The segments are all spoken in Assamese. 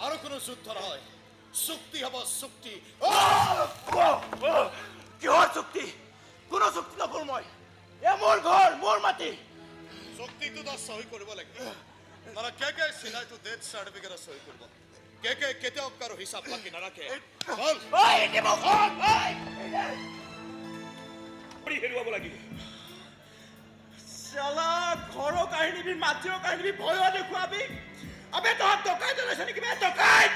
আৰু কোনো যুদ্ধ নহয় চুক্তি হ'ব চুক্তি কিহৰ চুক্তি কোনো চুক্তি নকৰো মই এ মোৰ ঘৰ মোৰ মাটি চুক্তিটো তো সহি কৰিব লাগিব মানে কে চিনাইটো ডেথ চাৰ্টিফিকেট সহি কৰিব কে কেতিয়াও কাৰো হিচাপ বাকি নাৰাখে বল ঐ একে বখন পৰি হেৰুৱাব লাগিব শালা ঘৰৰ কাহিনী মাটিৰ কাহিনী ভয় দেখুৱাবি আবে তহঁত ডকাইত লৈছে নেকি বে ডকাইত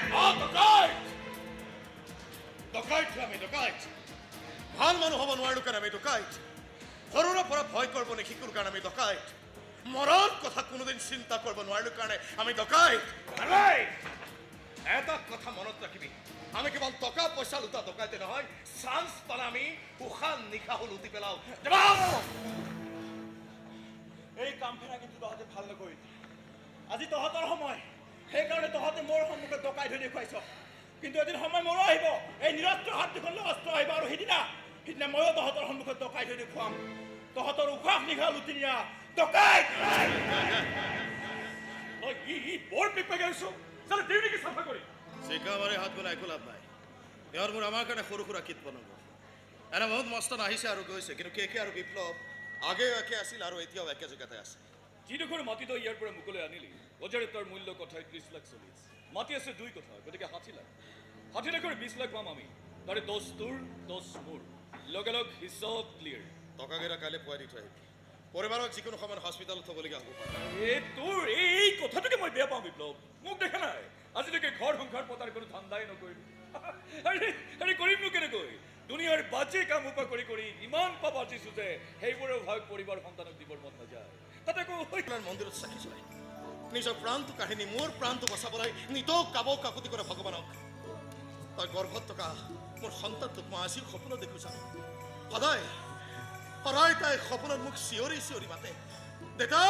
ডকাইত আমি ডকাইত ভাল মানুহ হ'ব নোৱাৰো কাৰণে আমি ডকাইত সৰুৰে পৰা ভয় কৰিব নিশিকোৰ কাৰণে আমি ডকাইত মৰণ কথা কোনোদিন চিন্তা কৰিব নোৱাৰো কাৰণে আমি ডকাইত এটা কথা মনত ৰাখিবি আমি কেৱল টকা পইচা লুটা ডকাইতে নহয় চান্স পালে আমি উশাহ নিশাহ লুটি পেলাও এই কাম ফেৰা কিন্তু তহঁতে ভাল নকৰিলি আজি তহঁতৰ সময় সেইকাৰণে তহঁতে মোৰ সন্মুখত ডকাই ধৰি দেখুৱাইছ কিন্তু এদিন সময় মোৰো আহিব এই নিৰস্ত্ৰ হাত দুখন লৈ অস্ত্ৰ আহিব আৰু সিদিনা ময়ো তহঁতৰ সন্মুখত ডকাই ধৰি দেখুৱাম তহঁতৰ উশাহ নিশাহ লুটি নিয়া ডকাই বৰ পিকপেক আছো চালে দিও নেকি চাফা কৰি চিকামাৰে হাত গুণ একো লাভ নাই তেওঁৰ মোৰ আমাৰ কাৰণে সৰু সুৰা কীট বনাব এনে বহুত মস্ত নাহিছে আৰু গৈছে কিন্তু কে আৰু বিপ্লৱ আগেও একে আছিল আৰু এতিয়াও একে জেগাতে আছে যিডোখৰ মাটি তই ইয়াৰ পৰা মুকলৈ আনিলি বজাৰে তাৰ মূল্য কথাই 30 লাখ চলি আছে মাটি আছে 2 কথা গতিকে 60 লাখৰ 20 লাখ পাম আমি তাৰে 10 তোৰ 10 মোৰ লগে লগ হিচাপ ক্লিয়াৰ টকাকেইটা কাইলৈ পুৱাই দি থৈ আহিবি পৰিবাৰক যিকোনো সময়ত হস্পিটেলত থ'বলগীয়া হ'ব পাৰে তোৰ এই কথাটোকে মই বেয়া পাওঁ বিপ্লৱ মোক দেখা নাই আজিলৈকে ঘৰ সংসাৰ পতাৰ কোনো ধান্দাই নকৰিলো আৰে কৰিমনো কেনেকৈ দুনিয়াৰ বাজে কাম উপা কৰি ইমান পাপ আৰ্জিছো যে সেইবোৰৰ ভাগ পৰিবাৰ সন্তানক দিবৰ মন নাযায় তাতে আকৌ মন্দিৰত চাকি জ্বলাই নিজৰ প্ৰাণটো কাহিনী মোৰ প্ৰাণটো বচাবলৈ নিতৌ কাকুতি কৰে ভগৱানক তই গৰ্ভত থকা মোৰ সন্তানটোক মই আজিও সপোনত দেখো জানো সদায় তাই সপোনত মোক চিঞৰি মাতে দেতা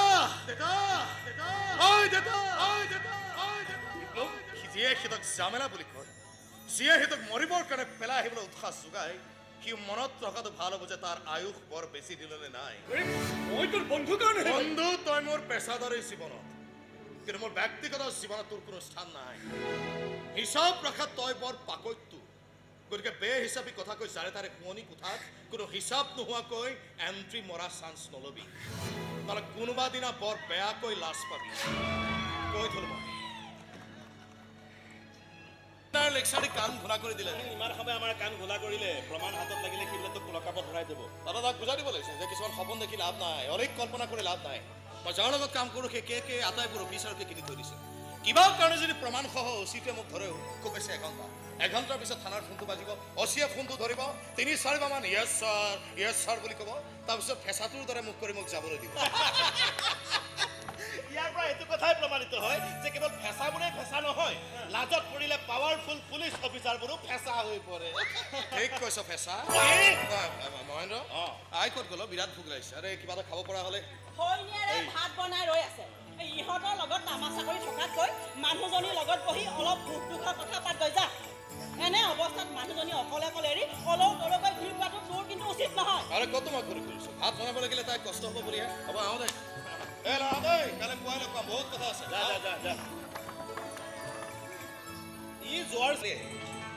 যিয়ে সিহঁতক জামেলা বুলি কয় যিয়ে সিহঁতক মৰিবৰ কাৰণে পেলাই আহিবলৈ উৎসাহ যোগায় সি মনত ৰখাটো ভাল হ'ব যে তাৰ আয়ুস বৰ বেছি দিনলৈ নাই মই তোৰ বন্ধু কাৰণে বন্ধু তই মোৰ পেছাদাৰী জীৱনত কিন্তু মোৰ ব্যক্তিগত জীৱনত তোৰ কোনো স্থান নাই হিচাপ ৰখাত তই বৰ পাকৈতটো গতিকে বে হিচাপি কথা কৈ যাৰে তাৰে শুৱনি কোঠাত কোনো হিচাপ নোহোৱাকৈ এণ্ট্ৰি মৰা চান্স নলবি নহ'লে কোনোবা দিনা বৰ বেয়াকৈ লাজ পাবি কৈ থলো মই লেকচাৰী কাণ ঘোলা কৰি দিলে ইমান সময় আমাৰ কাণ ঘোলা কৰিলে প্ৰমাণ হাতত লাগিলে কি বোলে তোক লকাপত ভৰাই দিব দাদা তাক বুজাই দিব লাগিছে যে কিছুমান সপোন দেখি লাভ নাই অনেক কল্পনা কৰি লাভ নাই মই যাৰ লগত কাম কৰোঁ সেই কে আটাইবোৰ অফিচাৰকে কিনি থৈ দিছে কিবা কাৰণে যদি প্ৰমাণসহ অচিটোৱে মোক ধৰেও খুব বেছি এঘণ্টাৰ পিছত থানাৰ ফোনটো বাজিব অচিয়ে ফোনটো ধৰিব 3-4 বাৰমান য়েছ ছাৰ বুলি ক'ব তাৰপিছত ফেঁচাটোৰ দৰে মুখ কৰি মোক যাবলৈ দিব ইয়াৰ পৰা এইটো কথাই প্ৰমাণিত হয় যে কেৱল ফেঁচাবোৰে ফেঁচা নহয় লাজত পৰিলে পাৱাৰফুল পুলিচ অফিচাৰবোৰো ফেঁচা হৈ পৰে ঠিক কৈছ ফেঁচা মহেন্দ্ৰ আই ক'ত গ'ল বিৰাট ভোক লাগিছে আৰে কিবা এটা খাব পৰা হ'লে ভাত বনাই ৰৈ আছে ইহঁতৰ লগত তামাচা কৰি থকাতকৈ মানুহজনীৰ লগত বহি অলপ দুখ দুখৰ কথা পাত গৈ যা এনে অৱস্থাত মানুহজনী অকলে এৰি অলৌকৈ ঘূৰি ফুৰাটো তোৰ কিন্তু উচিত নহয় আৰে ক'তো মই ঘূৰি ফুৰিছোঁ ভাত বনাব লাগিলে তাই কষ্ট হ'ব বুলিহে হ'ব আহোঁ দে কাইলৈ পুৱাই লগ পাম বহুত কথা আছে যা ই যোৱাৰ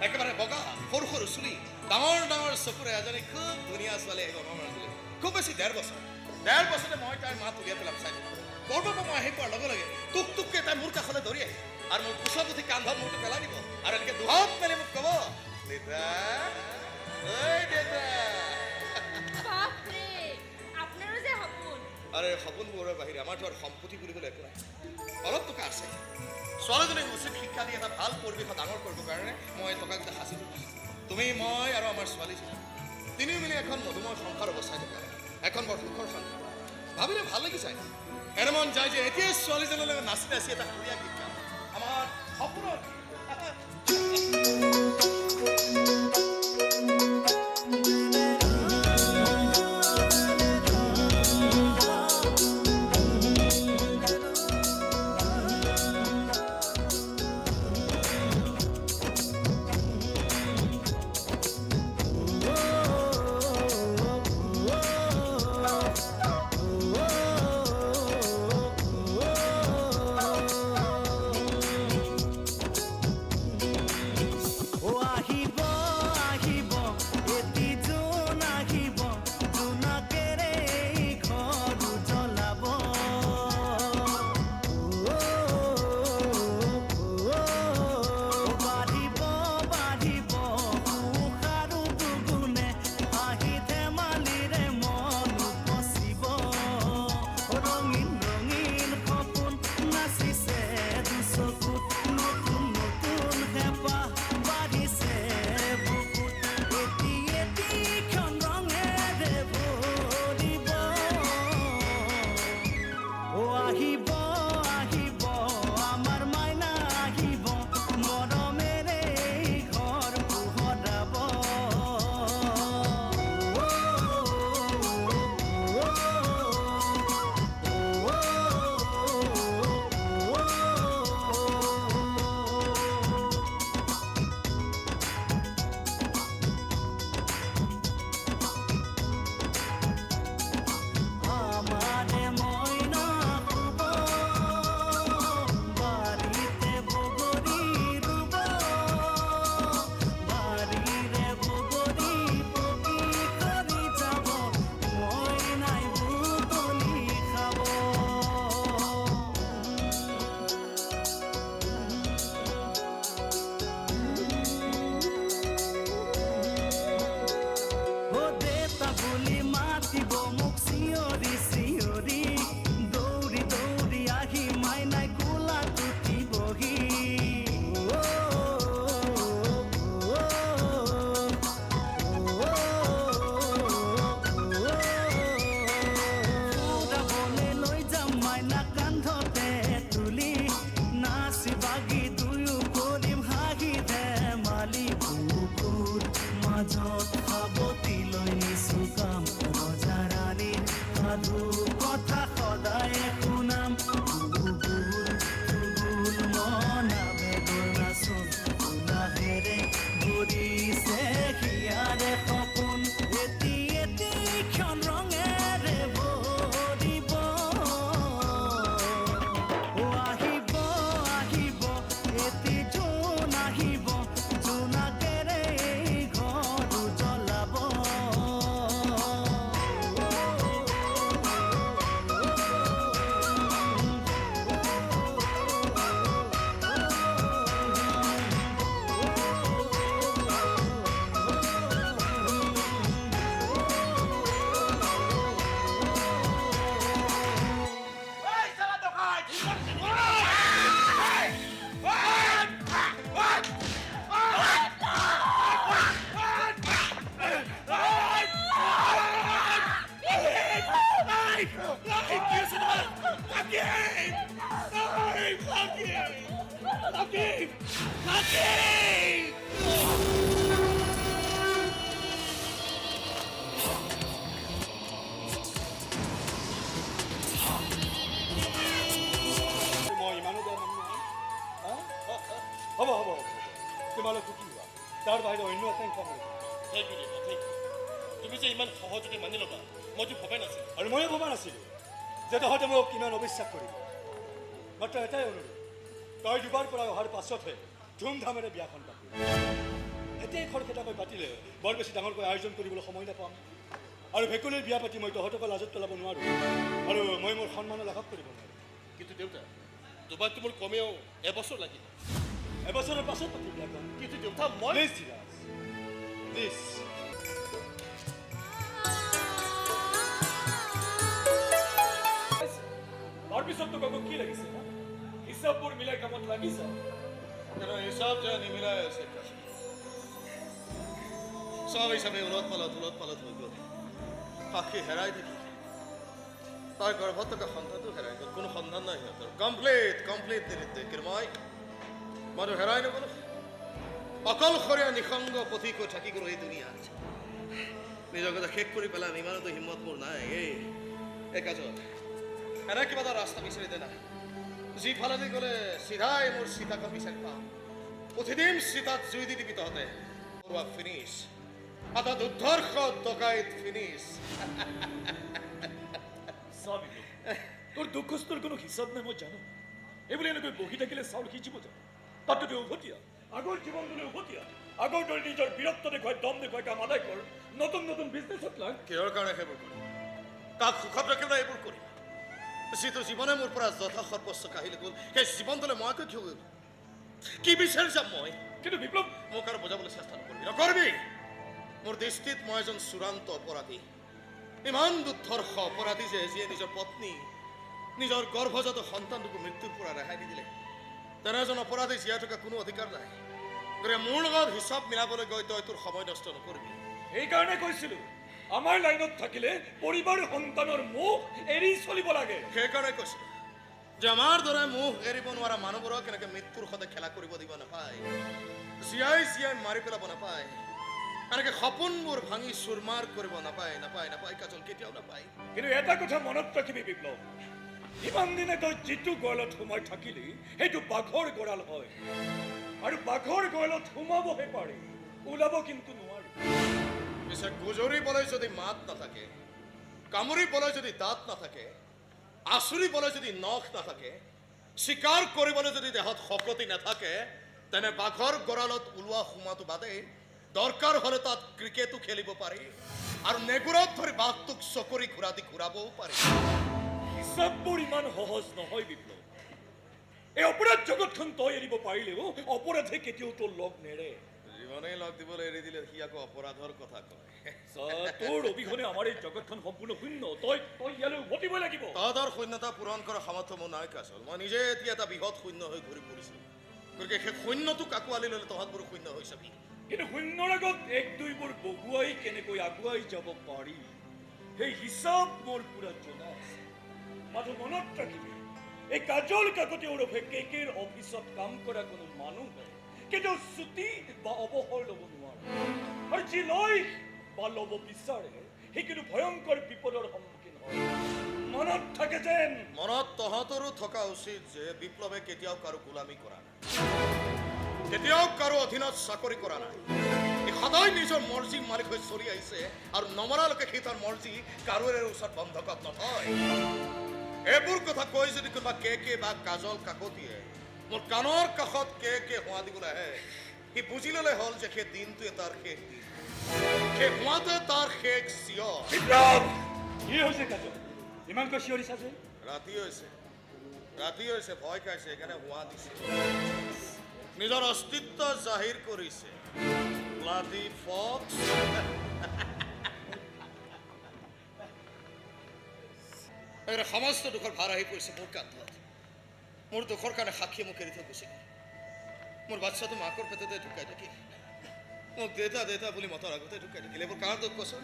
একেবাৰে বগা সৰু চুলি ডাঙৰ চকুৰে এজনী খুব ধুনীয়া ছোৱালী আহিব খুব বেছি 1.5 বছৰ 1.5 বছৰতে মই তাইৰ মাত উলিয়াই পেলাম চাই ক'ৰবাৰ পৰা মই আহি পোৱাৰ লগে লগে টুককে তাই মোৰ কাষলৈ ধৰি আহি আৰু মোৰ কোচত উঠি কান্ধত মূৰটো পেলাই দিব আৰু এনেকৈ দুহাত মেলি মোক ক'ব দেউতা আৰে সপোনবোৰৰ বাহিৰে আমাৰতো আৰু সম্পত্তি বুলিবলৈ একো নাই অলপ টকা আছে ছোৱালীজনীক উচিত শিক্ষা দি এটা ভাল পৰিৱেশত ডাঙৰ কৰিবৰ কাৰণে মই টকাকেইটা সাঁচি দিছোঁ তুমি মই আৰু আমাৰ ছোৱালীজনী তিনিও মিলি এখন মধুময় সংসাৰ অৱস্থাই থকা এখন বৰ সুখৰ সংসাৰ ভাবিলে ভাল লাগি যায় এনে মন যায় যে এতিয়াই ছোৱালীজনীলৈ নাচি এটা সুৰীয়া গীত গাম আমাৰ সপোনৰ সাকিব সাকিব মই ইমানো বেয়া মানুহ নহয় হ'ব হ'ব হ'ব তোমালোক সুখী হোৱা তাৰ বাহিৰে অন্য এটাই কাম হ'ব থেংক ইউ দেউতা থেংক ইউ তুমি যে ইমান সহজতে মানি ল'বা মইতো ভবাই নাছিলোঁ আৰু ময়ো ভবা নাছিলোঁ যে তহঁতে মোক ইমান অবিশ্বাস কৰিব মাত্ৰ এটাই অনুৰোধ তই দুবাৰ পৰা অহাৰ পাছতহে ধুমধামেৰে বিয়াখন পাতিম এতিয়াই খৰখেদাকৈ পাতিলে বৰ বেছি ডাঙৰকৈ আয়োজন কৰিবলৈ সময় নাপাম আৰু ভেকুলীৰ বিয়া পাতি মই তহঁতকো লাজত পেলাব নোৱাৰোঁ আৰু মই মোৰ সন্মানো লাঘৱ কৰিব নোৱাৰোঁ কিন্তু দেউতা দুবাৰটো মোৰ কমেও এবছৰ লাগিব এবছৰৰ পাছত পাতিম বিয়াখন কিন্তু দেউতা মই প্লিজ ধীৰাজ প্লিজ তাৰপিছত তোক আকৌ কি লাগিছে হা? হিচাপবোৰ মিলাই কামত লাগিছ কেন হিসাব যা নিমিলাই আছে সব হিসাবে উলট পালট হৈ গ'ল সাক্ষী হেৰাই থাকি তাৰ গৰ্ভত থকা সন্তানটো হেৰাই গ'ল কোনো সন্ধান নাই সিহঁতৰ কমপ্লিট নিৰুদ্দেশ মইতো হেৰাই নগ'লো অকলশৰীয়া নিসংগ পথিকৈ থাকি গ'লো এই দুনিয়াত নিজৰ কথা শেষ কৰি পেলাম ইমানতো হিম্মত মোৰ নাই এই কাজল এনে কিবা এটা ৰাস্তা বিচাৰি দে না যিফালেদি গ'লে চিধাই মোৰ সীতাখন বিচাৰি পাম প্ৰতিদিন সীতাত জুই দি দিবি তহঁতে ফিনিছ এটা দুৰ্ধৰ্ষ ডকাইত ফিনিছ চাবি তোৰ দুখ কষ্টৰ কোনো হিচাপ নাই মই জানো এইবুলি এনেকৈ বহি থাকিলে চাউল সিজিব জানো তাততো তই উভতিয়া আগৰ জীৱনটোলৈ উভতিয়া আগৰ দৰে নিজৰ বীৰত্ব দেখুৱাই দম দেখুৱাই কাম আদায় কৰ নতুন নতুন বিজনেছত লাগ কিহৰ কাৰণে সেইবোৰ কৰিম কাক সুখত ৰাখিবলৈ এইবোৰ কৰিম যিটো জীৱনে মোৰ পৰা যথা সৰ্বস্ব কাহিলে গ'ল সেই জীৱনটোলৈ মই কিয় গ'ল কি বিচাৰি যাম মই কিন্তু বিপ্লৱ মোক আৰু বুজাবলৈ চেষ্টা নকৰিবি মোৰ দৃষ্টিত মই এজন চূড়ান্ত অপৰাধী ইমান দুৰ্ধৰ্ষ অপৰাধী যে যিয়ে নিজৰ পত্নী নিজৰ গৰ্ভজাত সন্তানটোকো মৃত্যুৰ পৰা ৰেহাই নিদিলে তেনে এজন অপৰাধী জীয়াই থকা কোনো অধিকাৰ নাই গতিকে মোৰ লগত হিচাপ মিলাবলৈ গৈ তই তোৰ সময় নষ্ট নকৰিবি সেইকাৰণে কৈছিলো আমাৰ লাইনত থাকিলে পৰিবাৰ সন্তানৰ মুখ এৰি চলিব লাগে সেইকাৰণে কৈছিলো যে আমাৰ দৰে মুখ এৰিব নোৱাৰা মানুহবোৰক কেনেকৈ মৃত্যুৰ সৈতে খেলা কৰিব দিব নাপায় জীয়াই মাৰি পেলাব নাপায় এনেকৈ সপোনবোৰ ভাঙি চুৰমাৰ কৰিব নাপায় কাজল কেতিয়াও নাপায় কিন্তু এটা কথা মনত ৰাখিবি বিপ্লৱ ইমান দিনে তই যিটো গড়ালত সোমাই থাকিলি সেইটো বাঘৰ গড়াল হয় আৰু বাঘৰ গড়ালত সোমাবহে পাৰি ওলাব কিন্তু নোৱাৰি পিছে গুজৰিবলৈ যদি মাত নাথাকে কামুৰিবলৈ যদি দাঁত নাথাকে আচুৰিবলৈ যদি নখ নাথাকে চিকাৰ কৰিবলৈ যদি দেহত শক্তি নাথাকে তেনে বাঘৰ গড়ালত ওলোৱা সোমাটো বাদে দৰকাৰ হ'লে তাত ক্ৰিকেটো খেলিব পাৰি আৰু নেগুৰত ধৰি বাঘটোক চকৰি ঘূৰা দি ঘূৰাবও পাৰি হিচাপবোৰ ইমান সহজ নহয় বিপ্লৱ এই অপৰাধ জগতখন তই এৰিব পাৰিলেও অপৰাধে কেতিয়াও তোৰ লগ নেৰে জীৱনেই লগ দিবলৈ এৰি দিলে সি আকৌ অপৰাধৰ কথা কয় তোৰ অবিহনে আমাৰ এই জগতখন সম্পূৰ্ণ শূন্য তই ইয়ালৈ উভতিবই লাগিব তহঁতৰ শূন্যতা পূৰণ কৰাৰ সামৰ্থ্য মোৰ নাই কাজল মই নিজে এতিয়া এটা বৃহৎ শূন্য হৈ ঘূৰি ফুৰিছোঁ গতিকে সেই শূন্যটোক আঁকোৱালি ল'লে তহঁতবোৰ শূন্য হৈ চাবি কিন্তু শূন্যৰ আগত এক দুইবোৰ বহুৱাই কেনেকৈ আগুৱাই যাব পাৰি সেই হিচাপ মোৰ পুৰা জনা আছে মাথো মনত ৰাখিবি এই কাজল কাকতি ওৰফে কেকেৰ অফিচত কাম কৰা কোনো মানুহে কেতিয়াও ছুটি বা অৱসৰ ল'ব নোৱাৰে আৰু যি লয় বা ল'ব বিচাৰে সেই কিন্তু ভয়ংকৰ বিপদৰ সন্মুখীন হয় মনত থাকে যেন মনত তহঁতৰো থকা উচিত যে বিপ্লৱে কেতিয়াও কাৰো গোলামী কৰা নাই কেতিয়াও কাৰো অধীনত চাকৰি কৰা নাই ই সদায় নিজৰ মৰ্জি মালিক হৈ চলি আহিছে আৰু নমৰালৈকে সেই তাৰ মৰ্জি কাৰোৰে ওচৰত বন্ধকত নথয় এইবোৰ কথা কৈ যদি কোনোবা কে বা কাজল কাকতিয়ে মোৰ কাণৰ কাষত কে হোৱা দিবলৈ আহে সি বুজি ল'লে হ'ল যে সেই দিনটোৱে তাৰ শেষ দিন সেই হোৱাটোৱে তাৰ শেষ চিঞৰ বিপ্লৱ কি হৈছে কাজল ইমানকৈ চিঞৰিছা যে ৰাতি হৈছে ভয় খাইছে সেইকাৰণে হোৱা দিছে নিজৰ অস্তিত্ব জাহিৰ কৰিছে ব্লাডি ফক্স সমস্ত দুখৰ ভাৰ আহি পৰিছে মোৰ কান্ধত মোৰ দুখৰ কাৰণে সাক্ষীয়ে মোক এৰি থৈ গুচি গ'ল মোৰ বাচ্চাটো মাকৰ পেটতে ঢুকাই থাকিল মোক দেউতা বুলি মতৰ আগতে ঢুকাই থাকিল এইবোৰ কাৰ দুখ কচোন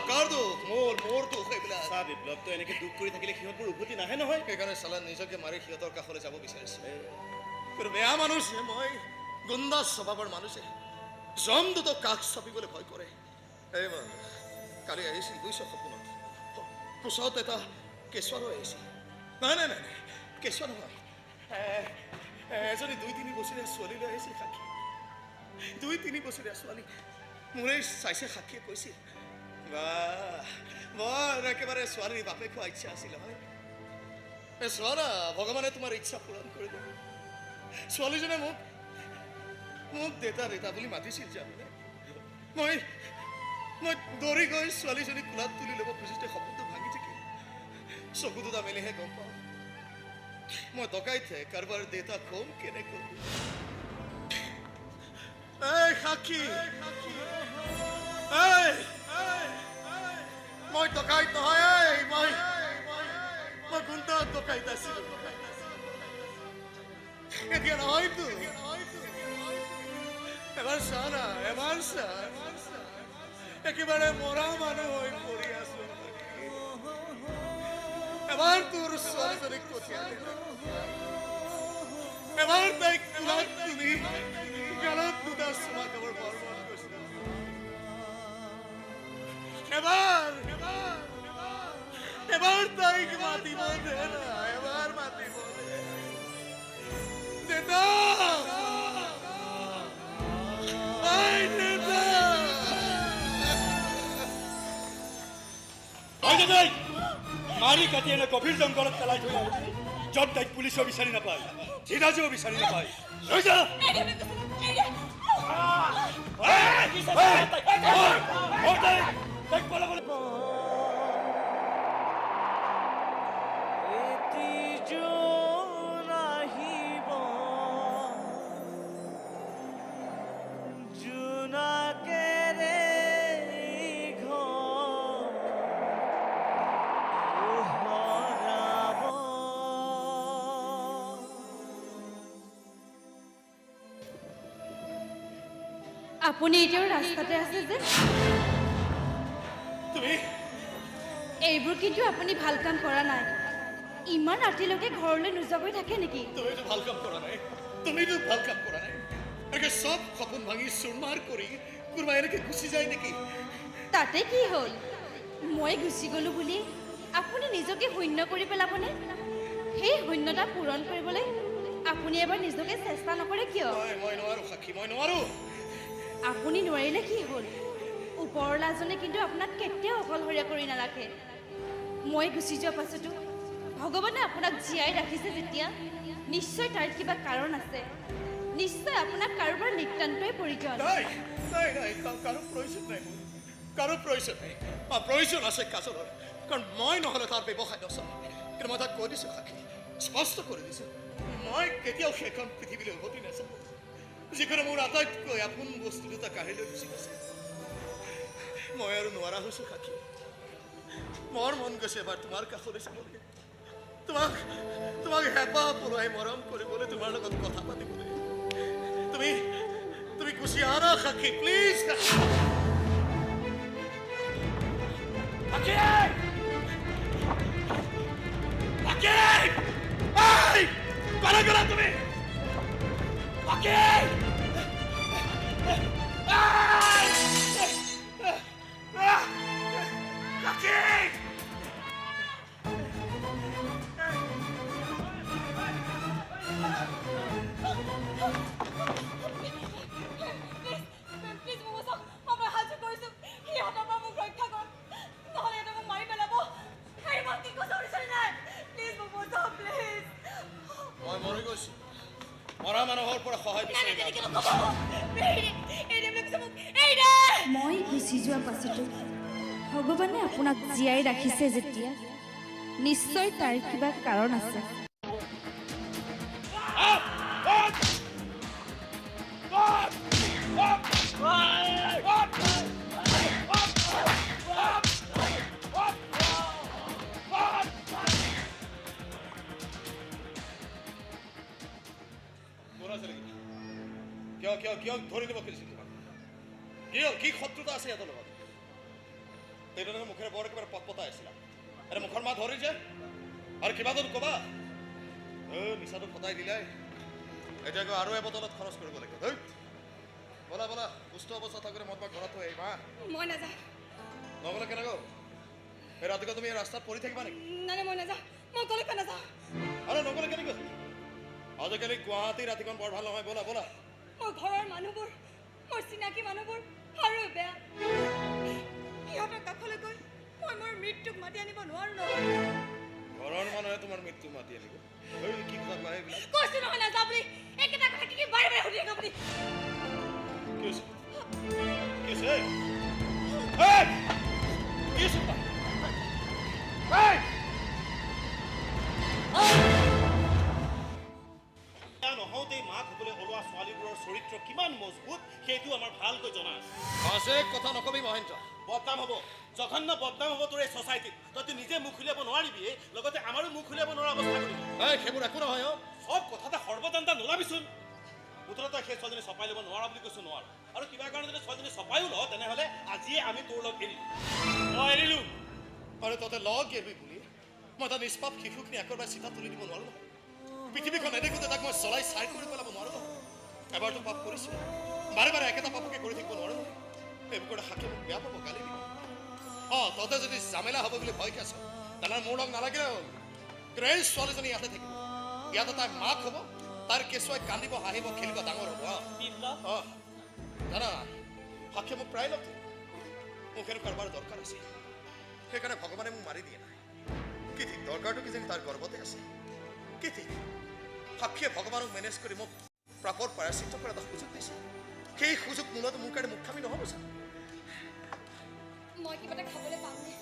কাৰ দুখ মোৰ দুখ এইবিলাক চাহ বিপ্লৱ তই এনেকৈ দুখ কৰি থাকিলে সিহঁতবোৰ উভতি নাহে নহয় সেইকাৰণে চালা নিজকে মাৰি সিহঁতৰ কাষলৈ যাব বিচাৰিছে বেয়া মানুহে মই গুণ্ডা স্বভাৱৰ মানুহে জমদূত কাষ চাপিবলৈ ভয় কৰে এই কালি আহিছিল বুজিছ সপোনত কোচত এটা কেঁচুৱাৰো আহিছিল নাই নাই নাই নাই কেঁচুৱা নহয় এজনী 2-3 বছৰীয়া ছোৱালীলৈ আহিছিল সাক্ষী 2-3 বছৰীয়া ছোৱালী মোৰে চাইছে সাক্ষীয়ে কৈছিল বৰ একেবাৰে ছোৱালীৰ বাপে খোৱা ইচ্ছা আছিল হয় ছোৱালী ভগৱানে তোমাৰ ইচ্ছা পূৰণ কৰি দিব ছোৱালীজনে মোক দেতা দেতা বুলি মাতিছিল জানে মই দৌৰি গৈ ছোৱালীজনীক কোলাত তুলি ল'ব খুজিতে সপোনটো ভাঙি থাকিল চকু দুটা মেলিহে গম পাওঁ মই ডকাইতে কাৰোবাৰ দেতা কম কেনেকৈ এই সাক্ষী মই ডকাইত নহয় মই গুণ্ডা ডকাইত আছিলো এতিয়া নহয়তো এবাৰ চা না এবাৰ চা একেবাৰে মৰা মানুহ হৈ পৰি আছো এবাৰ তোৰ ছোৱালীজনীক পঠিয়াই এবাৰ তাইক কোলাত তুলি গালত দুটা চুমা খাবৰ বৰ মন গৈছিল এবাৰ তাইক মাতিব দে না এবাৰ মাতিব দে দেতা মাৰি কাটি এনে গভীৰ জংঘলত পেলাই থৈ আহিছে য'ত তাইক পুলিচেও বিচাৰি নাপায় ধীৰাজেও বিচাৰি নাপায় লৈ যা আপুনি এতিয়াও ৰাস্তাতে আছে যে তুমি এইবোৰ কিন্তু আপুনি ভাল কাম কৰা নাই ইমান ৰাতিলৈকে ঘৰলৈ নোযোৱাকৈ থাকে নেকি তুমিতো ভাল কাম কৰা নাই তুমিতো ভাল কাম কৰা নাই এনেকে সব সপোন ভাঙি চুৰমাৰ কৰি কোনোবা এনেকে গুচি যায় নেকি তাতে কি হ'ল মই গুচি গ'লো বুলি আপুনি নিজকে শূন্য কৰি পেলাবনে সেই শূন্যতা পূৰণ কৰিবলৈ আপুনি এবাৰ নিজকে চেষ্টা নকৰে কিয় মই নোৱাৰো সাক্ষী মই নোৱাৰো আপুনি নোৱাৰিলে কি হ'ল ওপৰলাজনে কিন্তু আপোনাক কেতিয়াও অকলশৰীয়া কৰি নাৰাখে মই গুচি যোৱাৰ পাছতো ভগৱানে আপোনাক জীয়াই ৰাখিছে যেতিয়া নিশ্চয় তাৰ কিবা কাৰণ আছে নিশ্চয় আপোনাক কাৰোবাৰ নিতান্তই প্ৰয়োজন কাৰো প্ৰয়োজন নাই কাৰো প্ৰয়োজন নাই প্ৰয়োজন আছে কাজলৰ কাৰণ মই নহ'লে তাৰ ব্যৱসায় নচলে কিন্তু মই তাক কৈ দিছোঁ সাক্ষী স্পষ্ট কৰি দিছোঁ মই কেতিয়াও সেইখন পৃথিৱীলৈ উভতি নাচাওঁ যিকোনো মোৰ আটাইতকৈ আপোন বস্তু দুটা কাঢ়ি লৈ গুচি গৈছে মই আৰু নোৱাৰা হৈছোঁ সাক্ষী মোৰ মন গৈছে এবাৰ তোমাৰ কাষলৈ চাবলৈ তোমাক হেঁপাহ পলোৱাই মৰম কৰিবলৈ তোমাৰ লগত কথা পাতিবলৈ তুমি গুচি আনা সাক্ষী প্লিজ তুমি মই মৰি গৈছো মৰা মানুহৰ পৰা সহায় বিচাৰি মই গুচি যোৱাৰ পাছতো ভগৱানে আপোনাক জীয়াই ৰাখিছে যেতিয়া নিশ্চয় তাৰ কিবা কাৰণ আছে কিয় ধৰি দিব খুজিছিল তোমাক কি শত্ৰুতা আছে সিহঁতৰ লগত তেওঁলোকে মুখেৰে বৰ একেবাৰে পটপটাই আছিলা আৰে মুখৰ মাত ধৰি যে আৰু কিবা যদি ক'বা মিছাটো ফটাই দিলাই এতিয়া আকৌ আৰু এবটলত খৰচ কৰিব লাগিব ধৈত বলা বলা সুস্থ অৱস্থা থাকোঁতে মই তোমাক ঘৰত থৈ আহিম হা মই নাযাওঁ নগ'লে কেনেকৈ এই ৰাতিপুৱা তুমি এই ৰাস্তাত পৰি থাকিবা নেকি নাই মই নাযাওঁ মই কলৈকে নাযাওঁ আৰু নগ'লে কেনেকৈ আজিকালি গুৱাহাটী ৰাতিখন বৰ ভাল নহয় বলা বলা মোৰ ঘৰৰ মানুহবোৰ মোৰ চিনাকি মানুহবোৰ আৰু বেয়া সিহঁতৰ কাষলৈ গৈ মই মোৰ মৃত্যুক মাতি আনিব নোৱাৰো নহয় ঘৰৰ মানুহে তোমাৰ মৃত্যু মাতি আনিব এই কি কথা কয় এইবিলাক কৈছো নহয় নাযাওঁ বুলি একেটা কথা কি বাৰে বাৰে সুধি থাকে আপুনি কি হৈছে কি হৈছে এই! কি হৈছে তোমাৰ? এই! নহওঁতেই মাক হ'বলৈ ওলোৱা ছোৱালীবোৰৰ চৰিত্ৰ কিমান মজবুত সেইটো আমাৰ ভালকৈ জনা আছে আছে কথা নকবি মহেন্দ্ৰ বদনাম হ'ব জঘন্য বদনাম হ'ব তোৰ এই ছ'চাইটিত তইতো নিজে মুখ উলিয়াব নোৱাৰিবিয়ে লগতে আমাৰো মুখ উলিয়াব নোৱাৰা অৱস্থা কৰিবি এই সেইবোৰ একো নহয় অ চব কথাতে সৰ্বজান্তা নোলাবিচোন মুঠতে তই সেই ছোৱালীজনী চপাই ল'ব নোৱাৰা বুলি কৈছো নোৱাৰো আৰু কিবা কাৰণে যদি ছোৱালীজনী চপায়ো লওঁ তেনেহ'লে আজিয়ে আমি তোৰ লগ এৰিলোঁ মই এৰিলোঁ আৰু তহঁতে লগ এৰিবি বুলি মই এটা নিষ্পাপ শিশুখিনি একেবাৰে চিধা তুলি দিব নোৱাৰো নহয় পৃথিৱীখন নেদেখোঁতে তাক মই চলাই চাই কৰি পেলাব নোৱাৰো নহয় এবাৰতো পাপ কৰিছোঁ বাৰে বাৰে একেটা পাপকে কৰি থাকিব নোৱাৰো নহয় এইবোৰ কৰি শাকে মোক বেয়া পাব গালি দিব অঁ তহঁতে যদি জামেলা হ'ব বুলি ভয় খাইছ তেনেহ'লে মোৰ লগ নালাগিলে হ'ল কিন্তু এই ছোৱালীজনী ইয়াতে থাকিব ইয়াতে তাই মাক হ'ব তাৰ কেঁচুৱাই কান্দিব হাঁহিব খেলিব ডাঙৰ হ'ব অঁ জানা শাকে মোক প্ৰায় লগ মোক এনেকুৱা কাৰোবাৰ দৰকাৰ আছে সেইকাৰণে ভগৱানে মোক মাৰি দিয়ে নাই কি ঠিক দৰকাৰটো কিজানি তাৰ গৰ্ভতে আছে কি ঠিক সাক্ষীয়ে ভগৱানক মেনেজ কৰি মোক প্ৰাপৰ প্ৰায়শ্চিত্ত কৰাৰ এটা সুযোগ দিছে সেই সুযোগ মূলত মোৰ কাৰণে মুখামি নহ'ব ছাৰ মই কিবা এটা খাবলৈ পামনে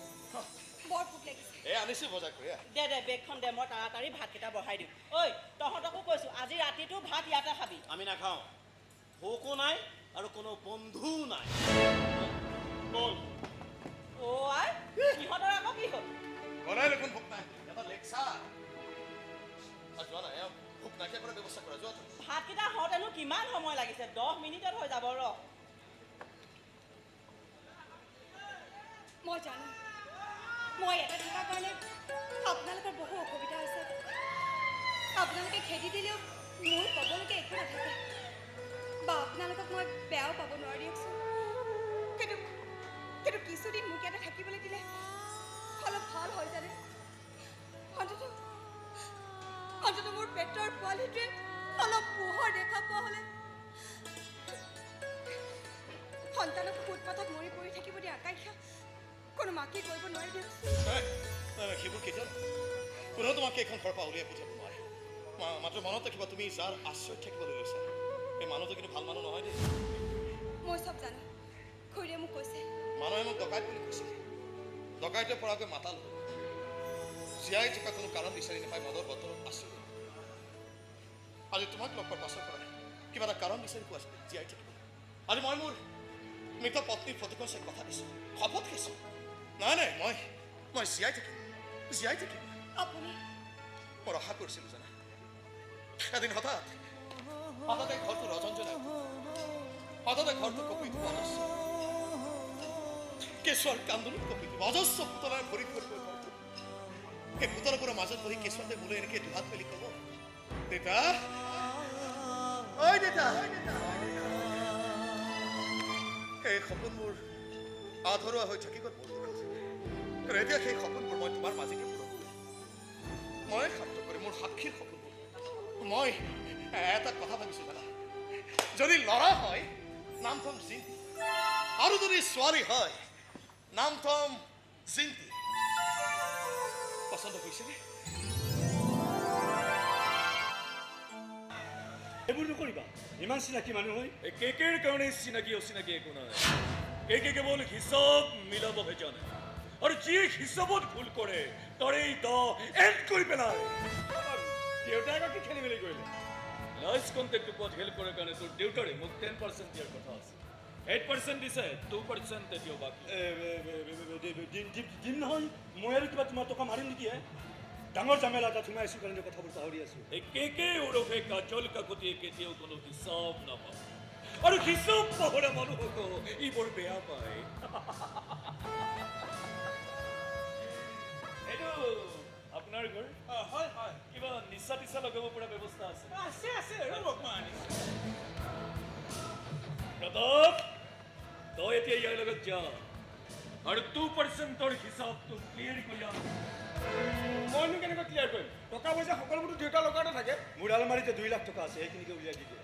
বৰ ভোক লাগিছে এই আনিছোঁ বজাৰ কৰি দে দে বেগখন দে মই তাড়াতাড়ি ভাতকেইটা বঢ়াই দিওঁ ঐ তহঁতকো কৈছোঁ আজি ৰাতিটো ভাত ইয়াতে খাবি আমি নাখাওঁ ভোকো নাই আৰু কোনো বন্ধুও নাই বল অ' আই সিহঁতৰ আকৌ কি হ'ল বনাই দেখোন ভোক নাই এটা লেকচাৰ যোৱা নাই ভোক নাইকিয়া কৰাৰ ব্যৱস্থা কৰা যোৱা ভাতকেইটা হওঁতেনো কিমান সময় লাগিছে 10 মিনিটত হৈ যাব ৰ মই জানো মই ইয়াতে থকাৰ কাৰণে আপোনালোকৰ বহু অসুবিধা হৈছে আপোনালোকে খেদি দিলেও মোৰ ক'বলৈকে একো নাথাকে বা আপোনালোকক মই বেয়াও পাব নোৱাৰি দিয়কচোন কিন্তু কিছুদিন মোক ইয়াতে থাকিবলৈ দিলে অলপ ভাল হয় জানে অন্ততঃ মোৰ পেটৰ পোৱালিটোৱে অলপ পোহৰ দেখা পোৱা হ'লে সন্তানক ফুটপাথত মৰি পৰি থাকিব দিয়া আকাংক্ষা কোনো মাকে কৰিব নোৱাৰি দিয়কচোন সেইবোৰ কেতিয়া কোনেও তোমাক এইখন ঘৰৰ পৰা উলিয়াই পঠিয়াব নোৱাৰে মাত্ৰ মনত ৰাখিবা তুমি যাৰ আশ্ৰয়ত থাকিবলৈ লৈছা সেই মানুহটো কিন্তু ভাল মানুহ নহয় দেই মই চব জানো খুৰীয়ে মোক কৈছে মানুহে মোক ডকাইত বুলি কৈছে ডকাইতে পৰাকৈ মাতাল হ'ল জীয়াই থকা কোনো কাৰণ বিচাৰি নাপাই মদৰ বতৰত আছোঁ আজি তোমাক লগ পোৱাৰ পাছৰ পৰা কিবা এটা কাৰণ বিচাৰি পোৱা জীয়াই থাকিব আজি মই মোৰ মৃত পত্নীৰ ফটোখন চাই কথা দিছোঁ শপত খাইছোঁ নাই নাই মই জীয়াই থাকিম আপুনি মই আশা কৰিছিলোঁ জানা এদিন হঠাতে ঘৰটো ৰজঞ্জনাই হঠাতে ঘৰটো কপিটো অজস্ৰ কেঁচুৱাৰ কান্দোলত কপিটো অজস্ৰ পুতলাৰে ভৰি পৰিব ঘৰটো সেই পুতলাবোৰৰ মাজত বহি কেঁচুৱাতে মোলৈ এনেকৈ দুহাত মেলি ক'ব দেউতা ঐ দেউতা সেই সপোনবোৰ আধৰুৱা হৈ থাকি গ'ল মোৰ দুখত এতিয়া সেই সপোনবোৰ মই তোমাৰ মাজেকে পূৰণ কৰিম মই শান্ত কৰি মোৰ সাক্ষীৰ সপোনবোৰ মই এটা কথা ভাবিছোঁ জানা যদি ল'ৰা হয় নাম থম জিন্তি আৰু যদি ছোৱালী হয় নাম থম জিন্তি পচন্দ হৈছেনে এইবোৰ নকৰিবা ইমান চিনাকি মানুহ হৈ এই কেকেৰ কাৰণে চিনাকি অচিনাকি একো নাই কেকে কেৱল হিচাপ মিলাবহে জানে আৰু যিয়ে হিচাপত ভুল কৰে তৰেই এণ্ড কৰি পেলায় দেউতাই আকৌ কি খেলি মেলি কৰিলে লাইফ কণ্টেক্ট ওপৰত হেল্প কৰাৰ কাৰণে তোৰ দেউতাৰে মোক 10% দিয়াৰ কথা আছে 8% দিছে 2% দিওঁ বাকী দিম নহয় মই আৰু কিবা তোমাৰ টকা মাৰিম নেকি ডাঙৰ জামেলা এটা সোমাই আছোঁ কাৰণে কথাবোৰ পাহৰি আছোঁ এই কেকে ওৰফে কাজল কাকতিয়ে কেতিয়াও কোনো হিচাপ নাপায় আৰু হিচাপ পাহৰা মানুহক ই বৰ বেয়া পায় এইটো আপোনাৰ ঘৰ হয় হয় কিবা নিচা টিচা লগাব পৰা ব্যৱস্থা আছে আছে ৰ'বক মই আনিছোঁ প্ৰতাপ তই এতিয়া ইয়াৰ লগত যা আৰু 2%ৰ হিচাপটো ক্লিয়াৰ কৰি আন মইনো কেনেকৈ ক্লিয়াৰ কৰিম টকা পইচা সকলোবোৰতো দেউতাৰ লগতে থাকে মোৰ আলমাৰীতে 2 লাখ টকা আছে সেইখিনিকে উলিয়াই দি দিয়ে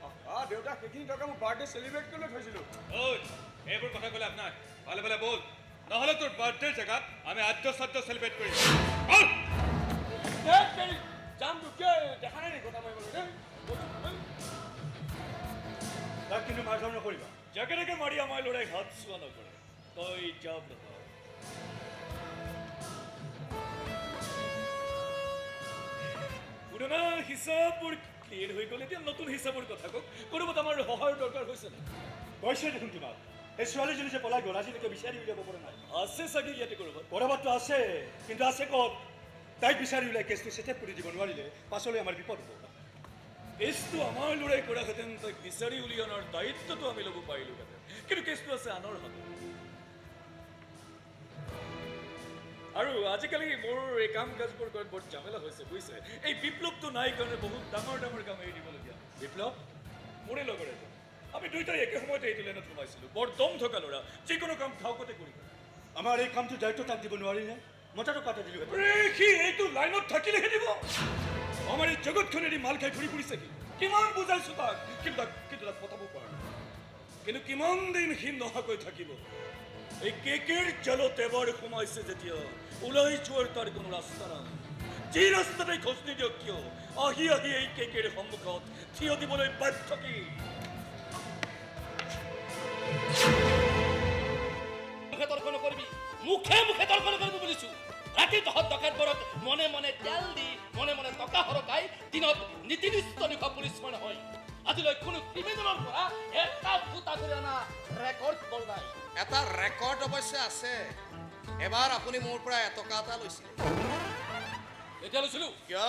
দেউতা সেইখিনি টকা মই বাৰ্থডে চেলিব্ৰেট কৰিবলৈ থৈছিলোঁ ঐ এইবোৰ কথা ক'লে আপোনাক ভালে ভালে বল নহ'লে তোৰ বাৰ্থডেৰ জেগাত আমি আদ্য চাদ্য চেলিব্ৰেট কৰিম বল যাম তোকে দেখা নাই নেকি কথা মাৰিবলৈ তাক কিন্তু মাৰ ধৰ নকৰিবা যাকে তাকে মাৰি আমাৰ ল'ৰাই হাত চোৱা নকৰে তই যা প্ৰতাপ পুৰণা হিচাপবোৰ ক্লিয়াৰ হৈ গ'ল এতিয়া নতুন হিচাপৰ কথা কওক ক'ৰবাত আমাৰ সহায়ৰ দৰকাৰ হৈছে নে কৈছে দেখোন তোমাক এই ছোৱালীজনী যে পলাই গ'ল আজিলৈকে বিচাৰি উলিয়াব পৰা নাই আছে চাগে ইয়াতে ক'ৰবাত ক'ৰবাততো আছে কিন্তু আছে ক'ত তাইক বিচাৰি উলিয়াই কেছটো চেটেপ কৰি দিব নোৱাৰিলে পাছলৈ আমাৰ বিপদ হ'ব কেছটো আমাৰ ল'ৰাই কৰাহেঁতেন তাক বিচাৰি উলিয়ানৰ দায়িত্বটো আমি ল'ব পাৰিলোহেঁতেন কিন্তু কেছটো আছে আনৰ হাতত আৰু আজিকালি মোৰ এই কাম কাজবোৰ কৰাত বৰ ঝামেলা হৈছে বুজিছে এই বিপ্লৱটো নাই কাৰণে বহুত ডাঙৰ ডাঙৰ কাম এৰি দিবলগীয়া বিপ্লৱ মোৰে লগৰ এজন আমি দুয়োটাই একে সময়তে এইটো লাইনত সোমাইছিলোঁ বৰ দম থকা ল'ৰা যিকোনো কাম ধাউকতে কৰি আমাৰ এই কামটো দায়িত্ব তাক দিব নোৱাৰিলে মতাটো কাটা দিলোঁ সি এইটো লাইনত থাকিলেহে দিব আমাৰ এই জগতখন এৰি মাল খাই ঘূৰি ফুৰিছে সি কিমান বুজাইছো তাক কিন্তু তাক পঠাব পৰা নাই কিন্তু কিমান দিন সি নহাকৈ থাকিব এই কেকেৰ জালত এবাৰ সোমাইছে যেতিয়া ওলাই যোৱাৰ তাৰ কোনো ৰাস্তা নাই যি ৰাস্তাতে খোজ নিদিয়ক কিয় আহি আহি এই কেকেৰ সন্মুখত থিয় দিবলৈ বাধ্য কি তৰ্ক নকৰিবি মুখে মুখে তৰ্ক নকৰিব বুলিছো ৰাতি তহঁত ডকাইতবোৰক মনে মনে তেল দি মনে মনে টকা সৰকাই দিনত নীতিনিষ্ঠ নিশা পুলিচ নহয় আজিলৈ কোনো ক্ৰিমিনেলৰ পৰা এটা ফুটা কৰি অনা ৰেকৰ্ড বৰ নাই এটা ৰেকৰ্ড অৱশ্যে আছে এবাৰ আপুনি মোৰ পৰা এটকা এটা লৈছিলে এতিয়া লৈছিলোঁ কিয়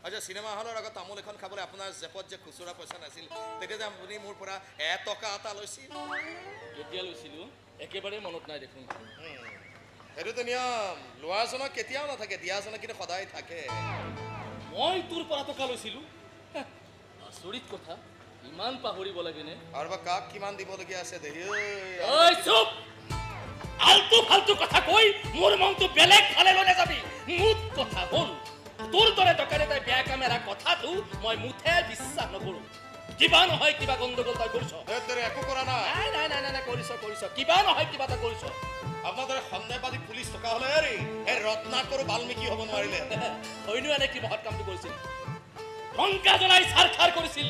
আচ্ছা চিনেমা হলৰ আগত তামোল এখন খাবলৈ আপোনাৰ জেপত যে খুচুৰা পইচা নাছিল তেতিয়া যে আপুনি মোৰ পৰা এটকা এটা লৈছিল কেতিয়া লৈছিলোঁ একেবাৰে মনত নাই দেখোন সেইটোতো নিয়ম লোৱাজনক কেতিয়াও নাথাকে দিয়াজনক কিন্তু সদায় থাকে মই তোৰ পৰা টকা লৈছিলোঁ আচৰিত কথা ইমান পাহৰিব লাগেনে আৰু বা কাক কিমান দিবলগীয়া আছে দেহি ঐ চুপ আলতু ফালতু কথা কৈ মোৰ মনটো বেলেগ ফালে লৈ নাযাবি মুঠ কথা হ'ল তোৰ দৰে টকাৰে তাই বেয়া কামেৰা কথাটো মই মুঠে বিশ্বাস নকৰোঁ কিবা নহয় কিবা গণ্ডগোল তই কৰিছ একো কৰা নাই নাই নাই নাই নাই কৰিছ কিবা নহয় কিবা এটা কৰিছ আপোনাৰ দৰে সন্দেহবাদী পুলিচ থকা হ'লে হেৰি সেই ৰত্নাকৰ বাল্মীকি হ'ব নোৱাৰিলে হয়নো এনে কি মহৎ কামটো কৰিছিল লংকা জ্বলাই চাৰ কৰিছিল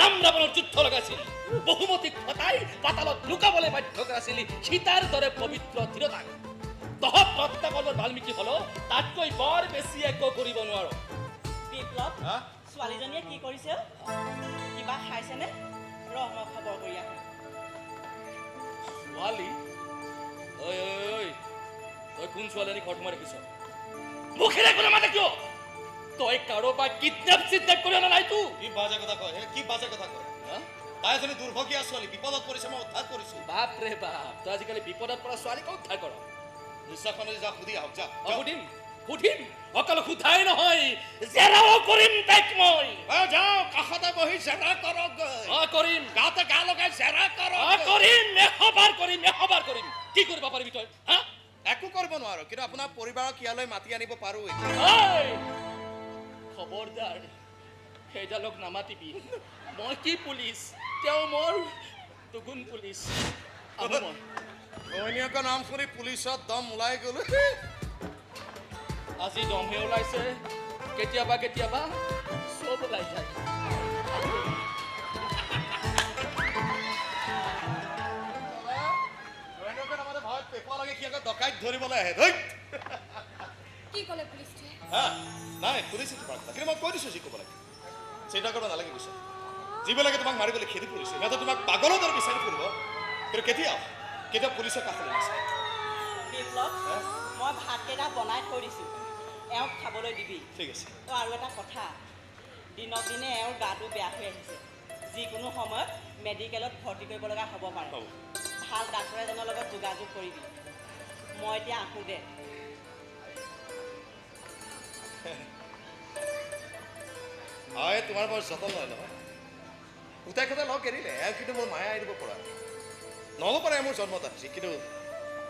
ৰাম ৰাৱণৰ যুদ্ধ লগাইছিল বহুমতীক ফটাই পাতালত লুকাবলৈ বাধ্য কৰাইছিল সীতাৰ দৰে পবিত্ৰ ধীৰতাক তহঁত ৰত্নাকৰৰ বাল্মীকি হলো তাতকৈ বৰ বেছি একো কৰিব নোৱাৰ বিপ্লৱ ছোৱালীজনীয়ে কি কৰিছে কিবা খাইছেনে ৰহ মই খবৰ কৰি আহোঁ ছোৱালী ঐ তই কোন ছোৱালী ঘৰত সোমাই ৰাখিছ মুখেৰে ক'লে মাতে কিয় তই কাৰোবাক কিডনেপ কৰি অনা নাইতো কি বাজে কথা কয় কি বাজে কথা কয় তাই এজনী দুৰ্ভগীয়া ছোৱালী বিপদত পৰিছে মই উদ্ধাৰ কৰিছো বাপৰে বাপ তই আজিকালি বিপদত পৰা ছোৱালীক উদ্ধাৰ কৰ নিশ্চয়খনে যা সুধি আহক যা সুধিম অকল সোধাই নহয় জেৰাও কৰিম তাইক মই যাওঁ কাষতে বহি জেৰা কৰক কৰিম গাতে গা লগাই জেৰা কৰক কৰিম এশবাৰ কৰিম কি কৰিব পাৰিবি তই হা একো কৰিব নোৱাৰো কিন্তু আপোনাৰ পৰিবাৰক ইয়ালৈ মাতি আনিব পাৰো খবৰদাৰ সেইডালক নামাতিবি মই কি পুলিচ তেওঁ মোৰ দুগুণ পুলিচ ঘৈণীয়েকৰ নাম শুনি পুলিচত দম ওলাই গ'লো আজি দমহে ওলাইছে কেতিয়াবা চব ওলাই যায় ঘৈণীয়েকৰ নামতে ভয়ত পেপোৱা লাগে সি আকৌ ডকাইত ধৰিবলৈ আহে ধৈত কি ক'লে পুলিচটোৱে নাই শুনিছো তোমাৰ কথা কিন্তু মই কৈ দিছো যি ক'ব লাগে চিন্তা কৰিব নালাগে বুজিছা যিবিলাকে তোমাক মাৰিবলৈ খেদি পৰিছে সিহঁতে তোমাক পাগলৰ দৰে বিচাৰি ফুৰিব কিন্তু কেতিয়াও পুলিচৰ কাষলৈ নাচায় বিপ্লৱ মই ভাতকেইটা বনাই থৈ দিছোঁ এওঁক খাবলৈ দিবি ঠিক আছে আৰু এটা কথা দিনক দিনে এওঁৰ গাটো বেয়া হৈ আহিছে যিকোনো সময়ত মেডিকেলত ভৰ্তি কৰিব লগা হ'ব পাৰে ভাল ডাক্তৰ এজনৰ লগত যোগাযোগ কৰিবি মই এতিয়া আহোঁ দে হয় তোমাৰ বৰ যতন লয় নহয় গোটাই কথা লগ এৰিলে কিন্তু মোৰ মায়া এৰিব পৰা নহ'ব পাৰে মোৰ জন্মদাত্ৰী কিন্তু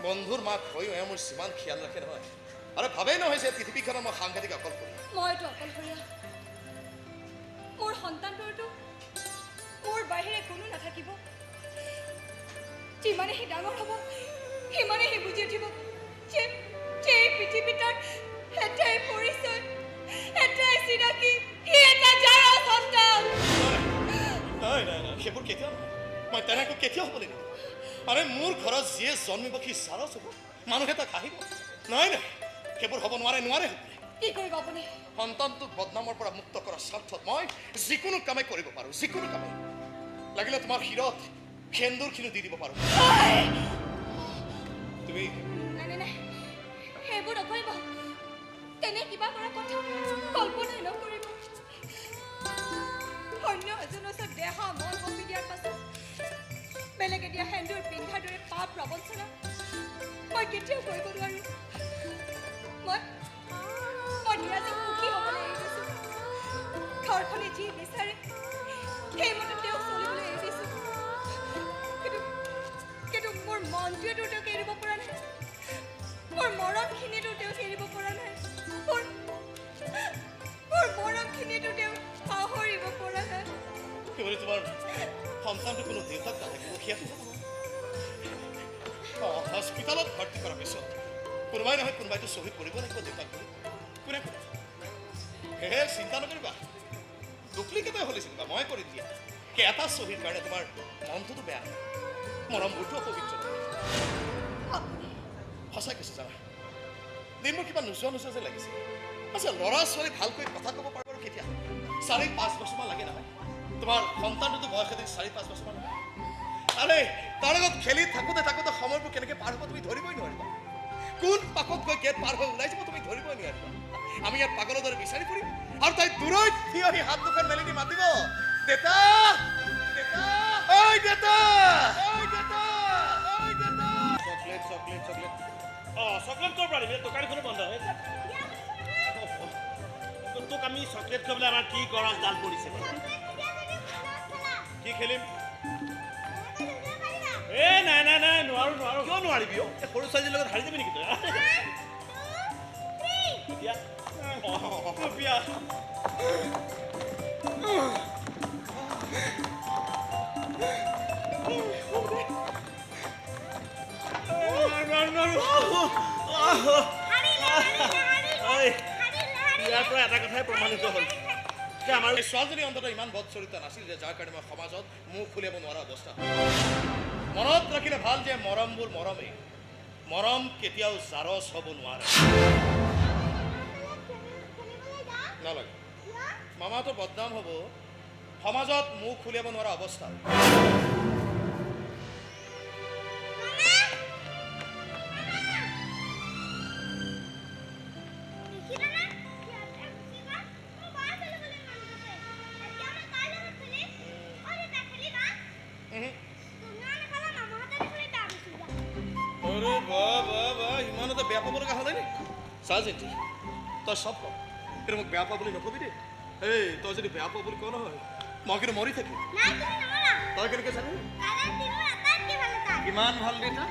বন্ধুৰ মাক হৈও মোৰ যিমান খিয়াল ৰাখে নহয় আৰু ভাবেই নহয় যে পৃথিৱীখনৰ মই সাংঘাতিক অকলশৰীয়া মইতো অকলশৰীয়া মোৰ সন্তানটোৰতো মোৰ বাহিৰে কোনো নাথাকিব যিমানে সি ডাঙৰ হ'ব সিমানে সি বুজি উঠিব যে এই পৃথিৱীত তাৰ এটাই পৰিচয় এটাই চিনাকি সি এটা যাৰ সন্তান নাই নাই নাই সেইবোৰ কেতিয়াও নহয় মই তেনেকৈ কেতিয়াও হ'বলৈ নিদিওঁ আৰে মোৰ ঘৰত যিয়ে জন্মিব সি চাৰচ হ'ব মানুহে তাক হাঁহিব নাই নাই সেইবোৰ হ'ব নোৱাৰে নোৱাৰে হ'ব কি কৰিব আপুনি সন্তানটোক বদনামৰ পৰা মুক্ত কৰাৰ স্বাৰ্থত মই যিকোনো কামেই কৰিব পাৰোঁ যিকোনো কামেই লাগিলে তোমাৰ শিৰত সেন্দুৰখিনি দি দিব পাৰোঁ তুমি নাই নাই নাই সেইবোৰ নকৰিব তেনে কিবা কৰা কথা কল্পনাই নকৰিব অন্য এজনৰ ওচৰত দেহা মন কপি দিয়াৰ পাছত বেলেগে দিয়া সেন্দুৰ পিন্ধাৰ দৰে পাপ প্ৰবঞ্চনা মই কেতিয়াও কৰিব নোৱাৰো মই ধীৰাজে সুখী হ'বলৈ এৰি দিছোঁ ঘৰখনে যি বিচাৰে সেইমতে তেওঁক চলিবলৈ এৰি দিছোঁ কিন্তু মোৰ মনটোৱেতো তেওঁক এৰিব পৰা নাই মোৰ মৰমখিনিতো তেওঁক এৰিব পৰা নাই মোৰ মৰমখিনিতো তেওঁক পাহৰিব পৰা নাই কেৱল তোমাৰ সন্তানটো কোনো দেউতাক নাথাকিব সিয়াটো হস্পিটেলত ভৰ্তি কৰাৰ পিছত কোনোবাই নহয় কোনোবাইতো শ্বহীদ কৰিব লাগিব দেউতাক বুলি কোনে কৰে সেয়ে চিন্তা নকৰিবা ডুপ্লিকেটে হ'লে চিন্তা মই কৰি দিয়া এটা শ্বহীদ কাৰণে তোমাৰ মনটোতো বেয়া মৰমবোৰটো অপবিত্ৰ সঁচাই কৈছে জানা দিন মোৰ কিবা নোচোৱা নোচোৱা যে লাগিছে আচ্ছা ল'ৰা ছোৱালী ভালকৈ কথা ক'ব পাৰিব আৰু কেতিয়া 4-5 বছৰমান লাগে নহয় তোমাৰ সন্তানটোতো বয়স এদিন 4-5 বছৰমান লাগে আৰে তাৰ লগত খেলি থাকোঁতে সময়বোৰ কেনেকৈ পাৰ হ'ব তুমি ধৰিবই নোৱাৰিবা কোন পাকত গৈ গেট পাৰ হৈ ওলাই যাব তুমি ধৰিবই নোৱাৰিবা আমি ইয়াত পাগলৰ দৰে বিচাৰি ফুৰিম আৰু তাই দূৰৈত থিয় হৈ হাত দুখন মেলি দি মাতিব দেতা দেতা ঐ দেতা ঐ দেতা ঐ দেতা চকলেট চকলেট চকলেট চকলেট ক'ৰ পৰা দিবি দোকানখনো বন্ধ হৈ আছে তোক আমি চকলেট খাবলৈ আমাৰ কি গৰজ ডাল পৰিছে কি খেলিম এ নাই নাই নাই নোৱাৰো নোৱাৰো কিয় নোৱাৰিবি অ সৰু ছোৱালীৰ লগত হাৰি যাবি নেকি তই এতিয়া বিয়া ইয়াৰ পৰা এটা কথাই প্ৰমাণিত হ'ল যে আমাৰ এই ছোৱালীজনী অন্ততঃ ইমান বদ চৰিত্ৰ নাছিল যে যাৰ কাৰণে মই সমাজত মুখ খুলিব নোৱাৰা অৱস্থা মনত ৰাখিলে ভাল যে মৰমবোৰ মৰমেই মৰম কেতিয়াও জাৰচ হ'ব নোৱাৰে নালাগে মামাটো বদনাম হ'ব সমাজত মুখ খুলিব নোৱাৰা অৱস্থা ইমানতে বেয়া পাব লগা হ'লে নি চা যেতি তই চব ক কিন্তু মোক বেয়া পাব বুলি নকবি দেই এই তই যদি বেয়া পাব বুলি কওঁ নহয় মই কিন্তু মৰি থাকিম তই কেনেকৈ জানি কিমান ভাল দেউতা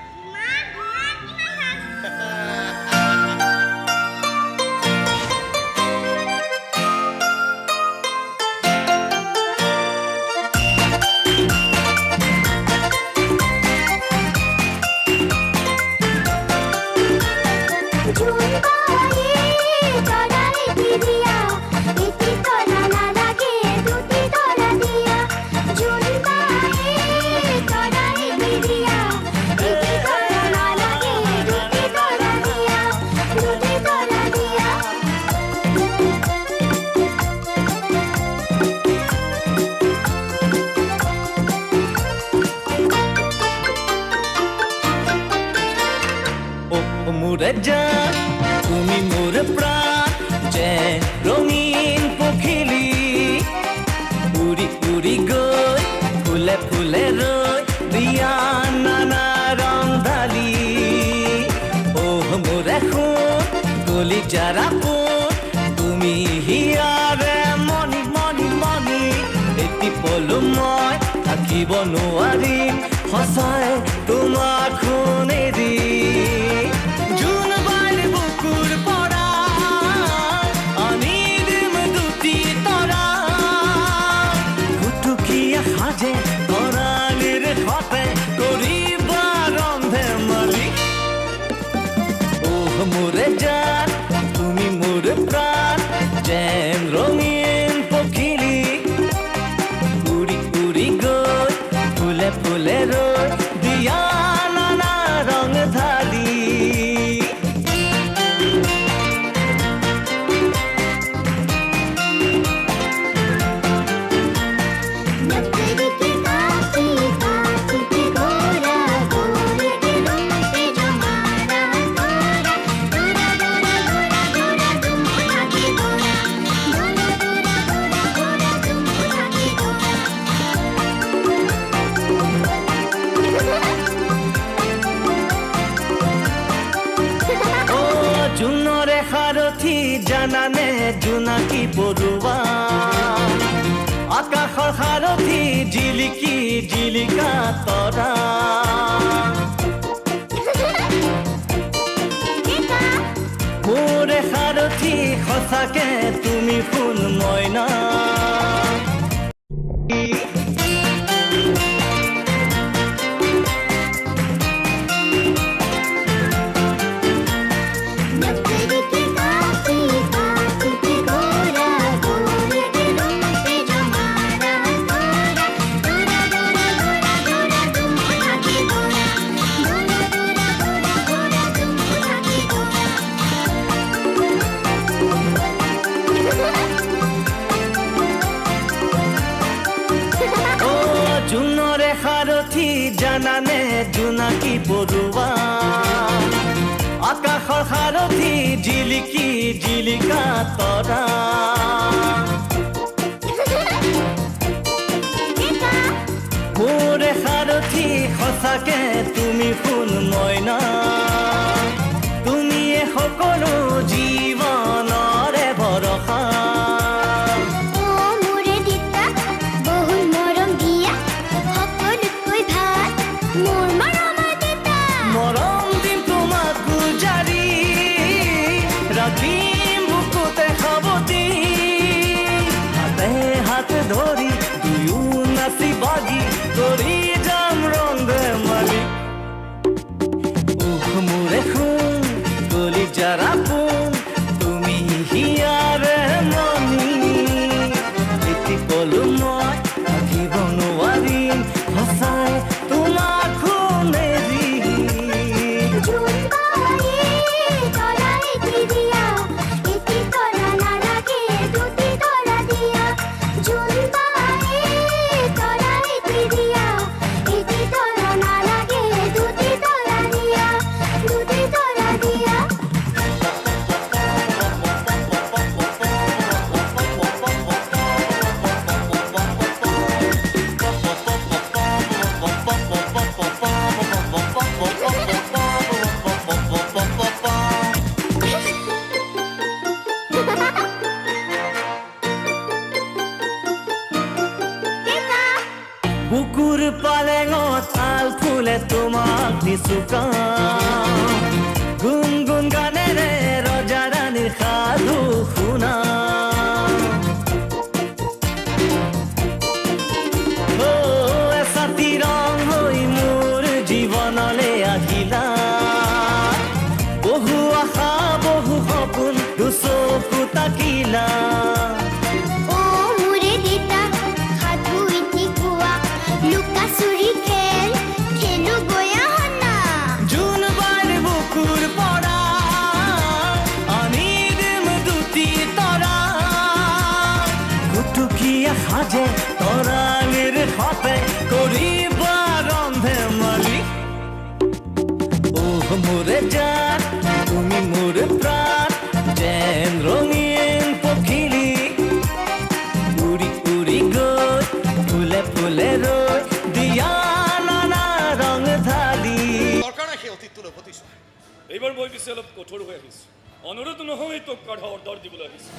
জান তুমি মোর প্রাণ যে রঙিন পখিলি উড়ি উড়ি গৈ ফুলে ফুলে রই দিয়া নানা রং ঢালি ও মোর এখন কলি যারা তুমি হিয়ারে মনি মনি ক'লো মই থাকিব নোৱাৰিম সঁচাই তোমাক শুনেৰি জোন বাৰ বুকুৰ পৰা আনি দিম দুটি তৰা কুটুকীয়া সাজে তৰালিৰ সতে কৰিবা ৰন্ধে মালি মোরে জান তুমি মোর প্রাণ যেন রঙিন পখিলি উড়ি উড়ি গৈ ফুলে ফুলে রই দিয়া নানা রং ঢালি জোনৰে সাৰথি জানানে জোনাকী পৰুৱা আকাশৰ সাৰথি জিলিকি জিলিকা তৰা মোৰে সাৰথি সঁচাকে তুমি শুন মইনা জোনৰে সাৰথি জানানে জোনাকী পৰুৱা আকাশৰ সাৰথি জিলিকি জিলিকা তৰা মোৰে সাৰথি সঁচাকে তুমি শুন মইনা তুমিয়ে সকলো জীৱনৰে ভৰসা মৰম দিম তোমাক গুজাৰি ৰাখিম বুকুতে সাৱটি হাতে হাত ধৰি দুয়ো নাচি বাগি কৰি যাম ৰং ধেমালি মোৰে শুন গলি যাৰা পোন তুমি হিয়াৰে মনি এটি ক'লো মই থাকিব নোৱাৰিম সঁচাই তোমাক শুনেৰি বুকুৰ পালেঙত আল ফুলে তোমাক দিছোকা গুণ গুণ গানেৰে ৰজা ৰাণীৰ সাধু শুনা এচাতি ৰং হৈ মোৰ জীৱনলৈ আহিলা বহু আশা বহু সপোন দুচকু তাকিলা সাজে তৰালিৰ সতে কৰিবা ৰন্ধে মালি মোৰে জান তুমি মোৰ প্ৰাণ যেন ৰঙীন পখিলি উৰি উৰি গৈ ফুলে ফুলে ৰৈ দিয়া নানা ৰং ঢালি দৰকাৰ নাই সেই অতীতটোলৈ উভতি চোৱা এইবাৰ মই পিছে অলপ কঠোৰ হৈ আহিছোঁ অনুৰোধ নহয় তোক কাঢ়া অৰ্ডাৰ দিবলৈ আহিছোঁ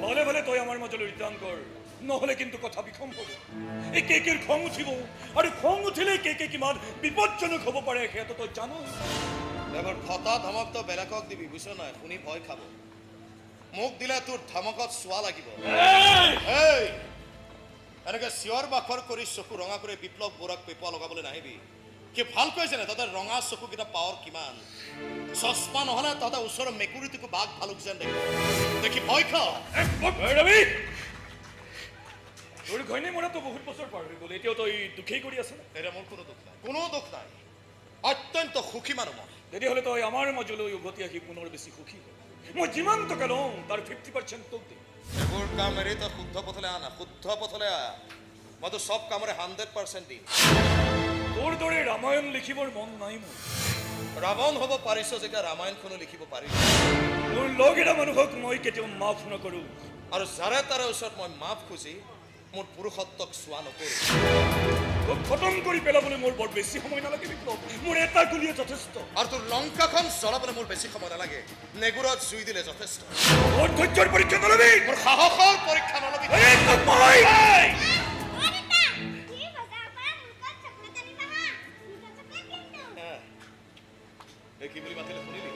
ভালে ভালে তই আমাৰ মাজলৈ ৰিটাৰ্ণ কৰ নহ'লে কিন্তু কথা বিষম হ'ব। এই কেকেৰ খং উঠিব, আৰু খং উঠিলে কেকে কিমান বিপদজনক হ'ব পাৰে সেইটো তই জানো। এবাৰ ফটা ধমকটো বেলেগক দিবি, বুজিছ নাই? শুনি ভয় খাব। মোক দিলে তোৰ ধমকত চোৱা লাগিব। এই এনেকে চিঞৰ বাখৰ কৰি চকু ৰঙা কৰি বিপ্লৱ বৰাক পেপোৱা লগাবলৈ নাহিবি। কি ভালকৈ জানে তহঁতে ৰঙা চকুকেইটা পাৱাৰ কিমান। চশমা নহ'লে তহঁতে ওচৰৰ মেকুৰীটোকো বাঘ ভালুক যেন দেখি ভয় খাওঁ। তোৰ ঘৈণী মৰাটো বহুত বছৰ পাৰ হৈ গ'ল, এতিয়াও তই দুখেই কৰি আছ। এতিয়া মোৰ কোনো দুখ নাই, কোনো দুখ নাই। অত্যন্ত সুখী মানুহ মই। তেতিয়াহ'লে তই আমাৰ মাজলৈ উভতি আহি পুনৰ বেছি সুখী হ। মই যিমান টকা লওঁ তাৰ 50% তোক দিম। এইবোৰ কাম এৰি তই শুদ্ধ পথলৈ আনা, শুদ্ধ পথলৈ আহ। মইতো চব কামৰে 100% দিম। তোৰ দৰে ৰামায়ণ লিখিবৰ মন নাই মোৰ। ৰাৱণ হ'ব পাৰিছ যেতিয়া ৰামায়ণখনো লিখিব পাৰিছ। মোৰ লগেৰা মানুহক মই কেতিয়াও মাফ নকৰোঁ, আৰু যাৰে তাৰে ওচৰত মই মাফ খুজি মোৰ পুৰুষত্বক চোৱা নকৰোঁ। তোক খতম কৰি পেলাবলৈ মোৰ বৰ বেছি সময় নালাগে বিপ্লৱ। মোৰ এটা গুলীয়ে যথেষ্ট। আৰু তোৰ লংকাখন জ্বলাবলৈ মোৰ বেছি সময় নালাগে, নেগুৰত জুই দিলে যথেষ্ট। মোৰ ধৈৰ্যৰ পৰীক্ষা নলবি, মোৰ সাহসৰ পৰীক্ষা নলবি। কি বুলি মাতিলে শুনিলি?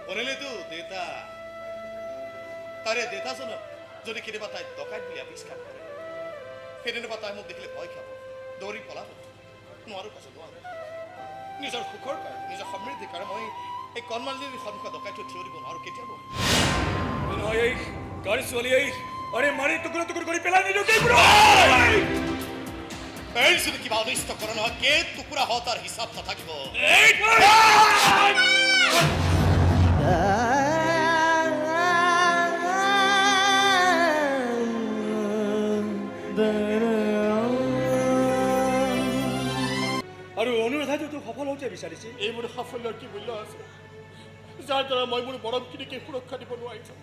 শুনিলিতো দেউতা। তাৰে দেউতাজনক যদি কেতিয়াবা তাই ডকাইত বুলি আৱিষ্কাৰ কৰে, সেইদিনা তাই মোক দেখিলে ভয় খাব, দৌৰি পলাব। নোৱাৰো পাছত নোৱাৰো। নিজৰ সুখৰ কাৰণে, নিজৰ সমৃদ্ধিৰ কাৰণে মই এই কণমালিনীৰ সন্মুখত ডকাইটো থিয় দিব নোৱাৰো কেতিয়াবা। নহয় এই গাড়ী ছোৱালী এই আৰে মাৰি টুকুৰা টুকুৰ কৰি পেলাই নিদিওঁ। এই যদি কিবা অনিষ্ট কৰা নহয়, কে টুকুৰা হয় তাৰ হিচাপ নাথাকিব। আৰু অনুৰাধাটো তোক সফল হওঁতে বিচাৰিছে। এই মোৰ সাফল্যৰ কি মূল্য আছে, যাৰ দ্বাৰা মই মোৰ মৰমখিনিকে সুৰক্ষা দিব নোৱাৰিছো।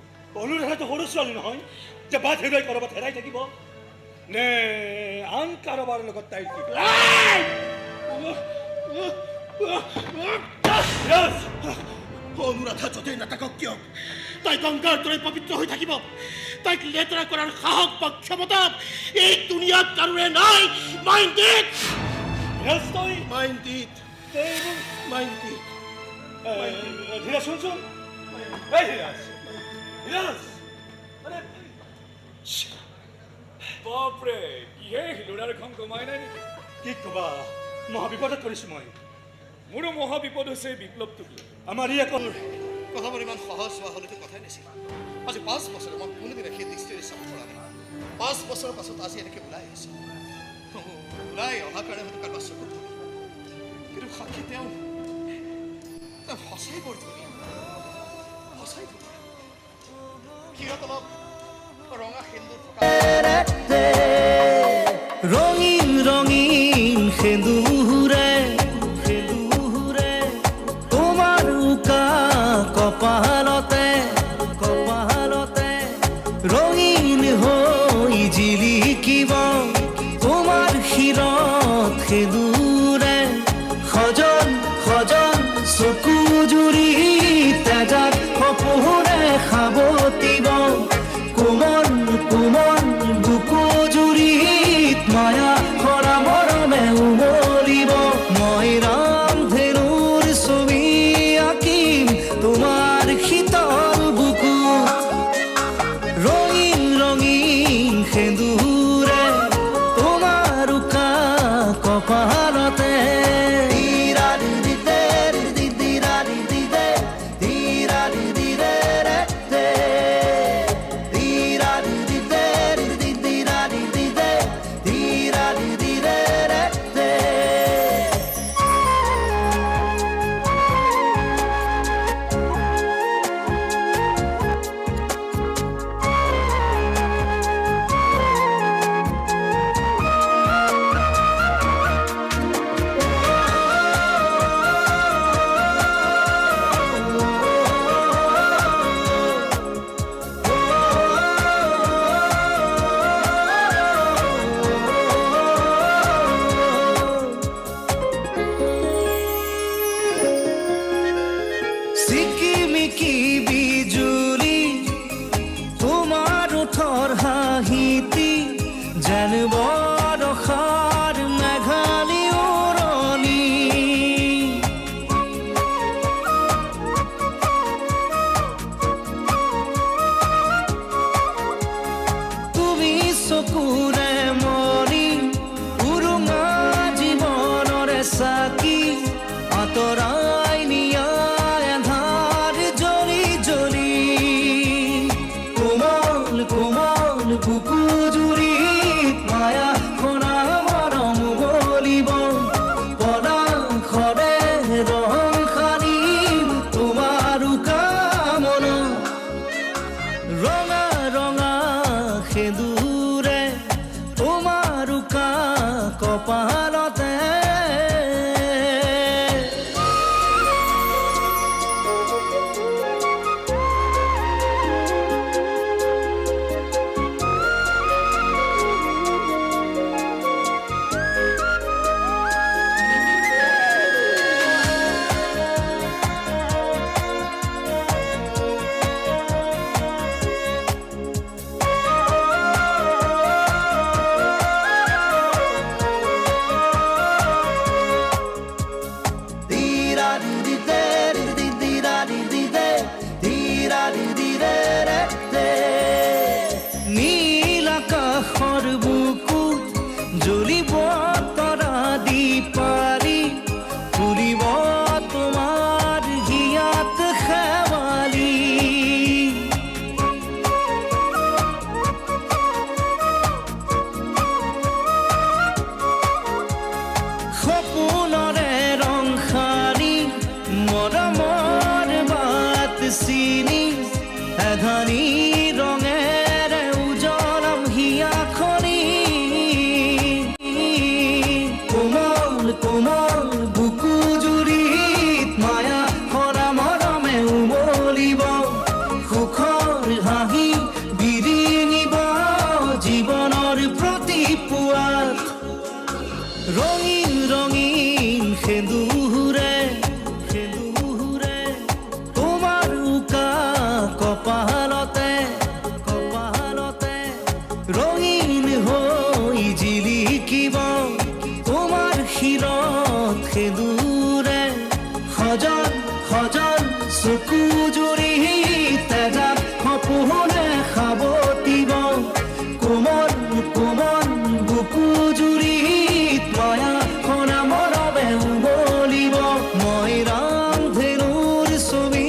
অনুৰাধাটো সৰু ছোৱালী নহয় যে বাট হেৰুৱাই ক'ৰবাত হেৰাই থাকিব নে আন কাৰোবাৰ লগত তাই অনুৰাধা য'তেই নাথাকক কিয় তাই গংগাৰ দৰে পবিত্ৰ হৈ থাকিব। তাইক লেতেৰা কৰাৰ সাহস বা ক্ষমতা এই দুনিয়াত কাৰোৰে নাই। Minded minded minded. ধীৰাজ শুনচোন, এই ধীৰাজ ধীৰাজ, বাপৰে কিহে ল'ৰাৰ খন কমাই নাই নেকি? কি ক'বা, মহাবিপদত পৰিছোঁ মই। মোৰো মহাবিপদ হৈছে বিপ্লৱটো। আমাৰ ই অকল কথাবোৰ ইমান সহজ হোৱা হ'লেতো কথাই নাছিল। আজি 5 বছৰ মই কোনোদিনে সেই দৃষ্টিৰে চাব পৰা নাই। 5 বছৰৰ পাছত আজি এনেকৈ ওলাই আহিছে। ওলাই অহা কাৰণে হয়তো কাৰোবাৰ চকুত পৰিল, কিন্তু সাক্ষী তেওঁ সঁচাই বৰ ধুনীয়া, সঁচাই ধুনীয়া। ক্ষীৰত অলপ ৰঙা সেন্দুৰ থকা ৰঙীন ৰঙীন সেন্দুৰে তোমাৰ উকা কপালতে ৰঙীন হৈ জিলিকিব তোমাৰ শিৰত সেন্দুৰে। সজন সজন চকু জুৰি তেজাত সপোনে সাৱটিব কোমল কোমল বুকু জুৰিত মায়া সৰা মৰমে উমলি কপালতে নীল আকাশৰ বুকুত জ্বলিব তৰা দি পাৰি ফুৰিব তোমাৰ হিয়াত শেৱালি সপোনৰে ৰং সাৰি মৰমৰ বাট চিনি এধানি ৰঙেৰে উজ্বলাম হিয়াখনি কোমল কোমল বুকু জুৰিত মায়া ভৰা মৰমে উমলিব সুখৰ হাঁহি বিৰিঙিব জীৱনৰ প্ৰতিপুৱাত ৰঙীন ৰঙীন সেন্দুৰে সেন্দুৰে তোমাৰ উকা কপালতে কপালতে ৰঙীন হৈ জিলিকিব তোমাৰ শিৰত সেন্দুৰে সজন সজন চকু জুৰি তেজাত সপোনে সাৱটিব কোমল কোমল বুকু জুৰিত মায়া খনা মৰমে উমলিব মই ৰামধেনুৰ ছবি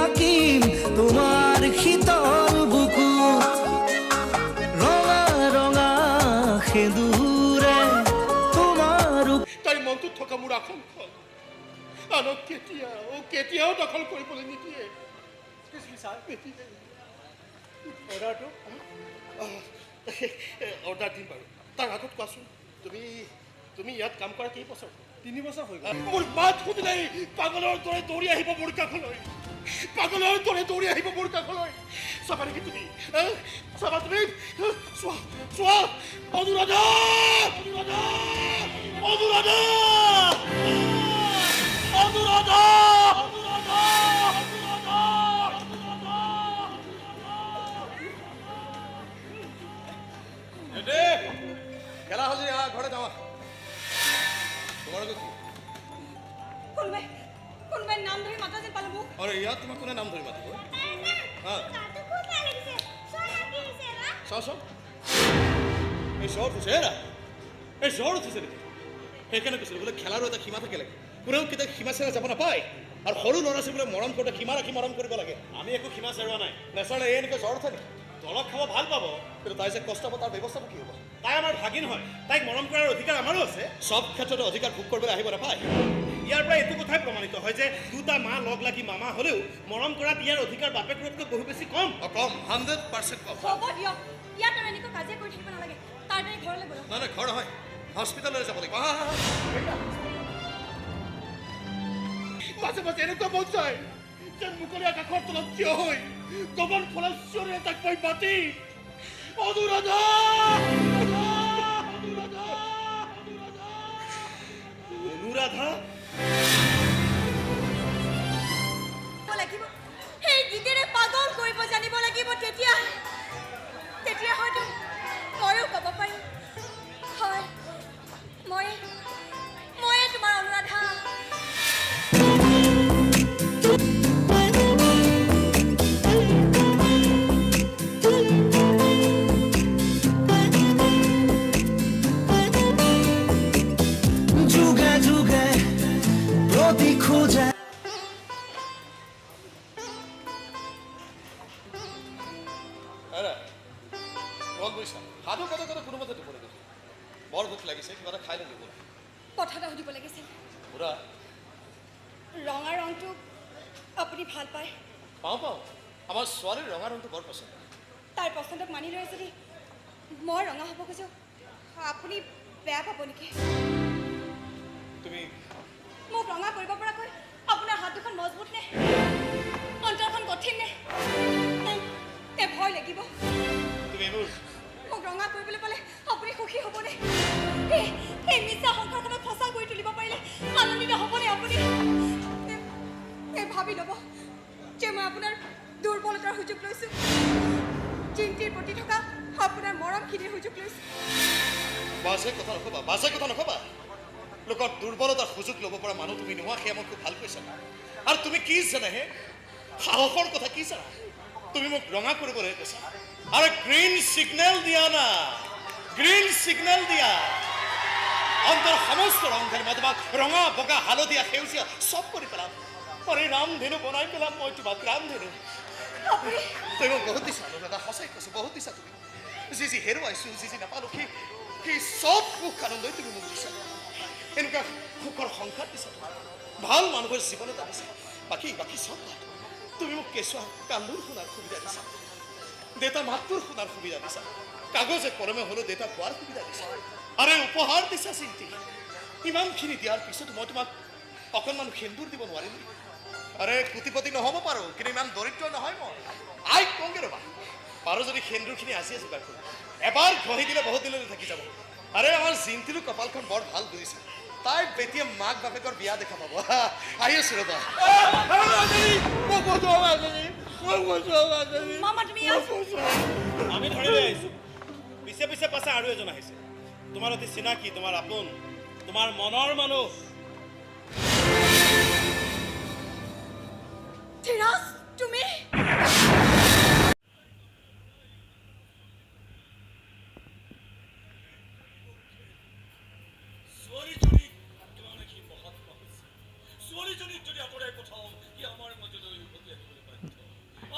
আঁকিম তোমাৰ শীতল বুকু ৰঙা ৰঙা সেন্দুৰে তোমাৰ তাইৰ মনটোত থকা মোৰ আকাংক্ষা আনক কেতিয়াও দখল কৰিবলৈ নিদিয়ে অৰ্ডাৰটো অৰ্ডাৰ দিম বাৰু তাৰ আগত কোৱাচোন তুমি ইয়াত কাম কৰা কেই বছৰ 3 বছৰ হৈ গ'ল মোৰ মাত শুনিলেই পাগলৰ দৰে দৌৰি আহিব মোৰ কাষলৈ পাগলৰ দৰে দৌৰি আহিব মোৰ কাষলৈ চাবা নেকি তুমি চাবা তুমি চোৱা চোৱা অনুৰাধা অনুৰাধা অনুৰাধা অনুৰাধা খেলা হলে ঘৰে যাওয়া তোমালোকে কি কোনোবাই কোনোবাই নাম ধৰি মাতা যেন পালো মোক আৰে ইয়াত তোমাক কোনে নাম ধৰি মাতিব হ্যাঁ চাও এই জ্বৰ উঠিছে এই জ্বৰ উঠিছে নেকি সেইকাৰণে কৈছিলো বোলে খেলাৰো এটা সীমা থাকে লাগে কোনেও কেতিয়া সীমা চেৰা যাব নাপায় আৰু সৰু ল'ৰা ছোৱালী মৰম কৰোঁতে সীমা ৰাখি মৰম কৰিব লাগে আমি একো সীমা চেৰোৱা নাই নেচাৰে এই এনেকৈ জ্বৰ উঠে নেকি দলক খাব ভাল পাব কিন্তু তাই যে কষ্ট পাব তাৰ ব্যৱস্থাটো কি হ'ব তাই আমাৰ ভাগিন হয় তাইক মৰম কৰাৰ অধিকাৰ আমাৰো আছে সব ক্ষেত্ৰতে অধিকাৰ ভোগ কৰিবলৈ আহিব নাপায় ইয়াৰ পৰা এইটো কথাই প্ৰমাণিত হয় যে দুটা মা লগ লাগি মামা হ'লেও মৰম কৰাত ইয়াৰ অধিকাৰ বাপেকতকৈ বহু বেছি কম কম 100% কম হ'ব দিয়ক ইয়াত আৰু এনেকৈ কাজিয়া কৰি থাকিব নালাগে তাৰ দৰে ঘৰলৈ ব'লক নাই ঘৰ নহয় হস্পিটাললৈ যাব লাগিব মাজে মাজে এনেকুৱা মন যায় যেন মুকলি আকাশৰ তলত থিয় হৈ গগন ফলেশ্বৰীয়ে তাক মই মাতি অনুৰাধা অনুৰাধা লাগিব সেই গীতেৰে পাগল কৰিব জানিব লাগিব তেতিয়া হয়তো ময়ো ক'ব পাৰিম হয় ময়ে তোমাৰ অনুৰাধা যুগে যুগে প্ৰতি খোঁজে হাতো কথা কথা কোনো মতে টোপনি গৈছে বৰ ভোক লাগিছে কিবা এটা খাই ল'লো কথা এটা সুধিব লাগিছিল পুৰা ৰঙা ৰংটো আপুনি ভাল পায় পাওঁ আমাৰ ছোৱালীৰ ৰঙা ৰংটো বৰ পচন্দ তাৰ পচন্দক মানি লৈ যদি মই ৰঙা হ'ব খোজো আপুনি বেয়া পাব নেকি সুখী হ'বনে এই মিছা সংসাৰখনক সঁচা কৰি তুলিব পাৰিলে আনন্দিত হ'বনে আপুনি ভাবি ল'ব যে মই আপোনাৰ দুৰ্বলতাৰ সুযোগ লৈছোঁ চিন্তিৰ প্ৰতি থকা আপোনাৰ মৰমখিনিৰ সুযোগ লৈছোঁ বাজে কথা নক'বা লোকৰ দুৰ্বলতাৰ সুযোগ ল'ব পৰা মানুহ তুমি নোহোৱা সেয়া মই খুব ভাল কৈছা আৰু তুমি কি জানা হে সাহসৰ কথা কি জানা তুমি মোক ৰঙা কৰিবলৈ কৈছা আৰু গ্ৰীণ ছিগনেল দিয়া না গ্ৰীণ ছিগনেল দিয়া অন্তৰ সমস্ত ৰংধাৰী মই তোমাক ৰঙা বগা হালধীয়া সেউজীয়া চব কৰি পেলাম মই ৰামধেনু বনাই পেলাম মই তোমাক ৰামধেনু তুমি মোক বহুত দিছা দাদা সঁচাই কৈছো বহুত দিছা তুমি যি হেৰুৱাইছো যি নাপালো সেই চব সুখ আনন্দই তুমি মোক দিছা এনেকুৱা সুখৰ সংসাৰ দিছা ভাল মানুহৰ জীৱন এটা দিছা বাকী চব তুমি মোক কেঁচুৱা কান্দোৰ শুনাৰ সুবিধা দিছা দেউতা মাতটোৰ শুনাৰ সুবিধা দিছা কাগজে কলমে হ'লেও দেউতা খোৱাৰ সুবিধা দিছা আৰে উপহাৰ দিছা চিন্তি ইমানখিনি দিয়াৰ পিছত মই তোমাক অকণমান সেন্দুৰ দিব নোৱাৰিম আৰে কোটিপতি নহ'ব পাৰোঁ কিন্তু ইমান দৰিদ্ৰ নহয় মই আই কওঁগে ৰ'বা পাৰো যদি সেন্দুৰখিনি আজিয়ে যোগাৰ কৰোঁ এবাৰ ঘঁহি দিলে বহুত দিনলৈ থাকি যাব আৰে আমাৰ জিন্তিৰো কপালখন বৰ ভাল বুজিছা তাই বেটিয়ে মাক বাপেকৰ বিয়া দেখা পাব আহি আছো ৰ'বা মামা তুমি আমি ধৰি লৈ আহিছোঁ পিছে পিছে পাছে আৰু এজন আহিছে তোমাৰ অতি চিনাকি তোমাৰ আপোন তোমাৰ মনৰ মানুহ ধীৰাজ তুমি ছোৱালীজনী কিমানে কি মহাত্মা হৈছে ছোৱালীজনীক যদি আঁতৰাই পঠাওঁ সি আমাৰ মাজলৈ উভতি আহিবলৈ বাধ্য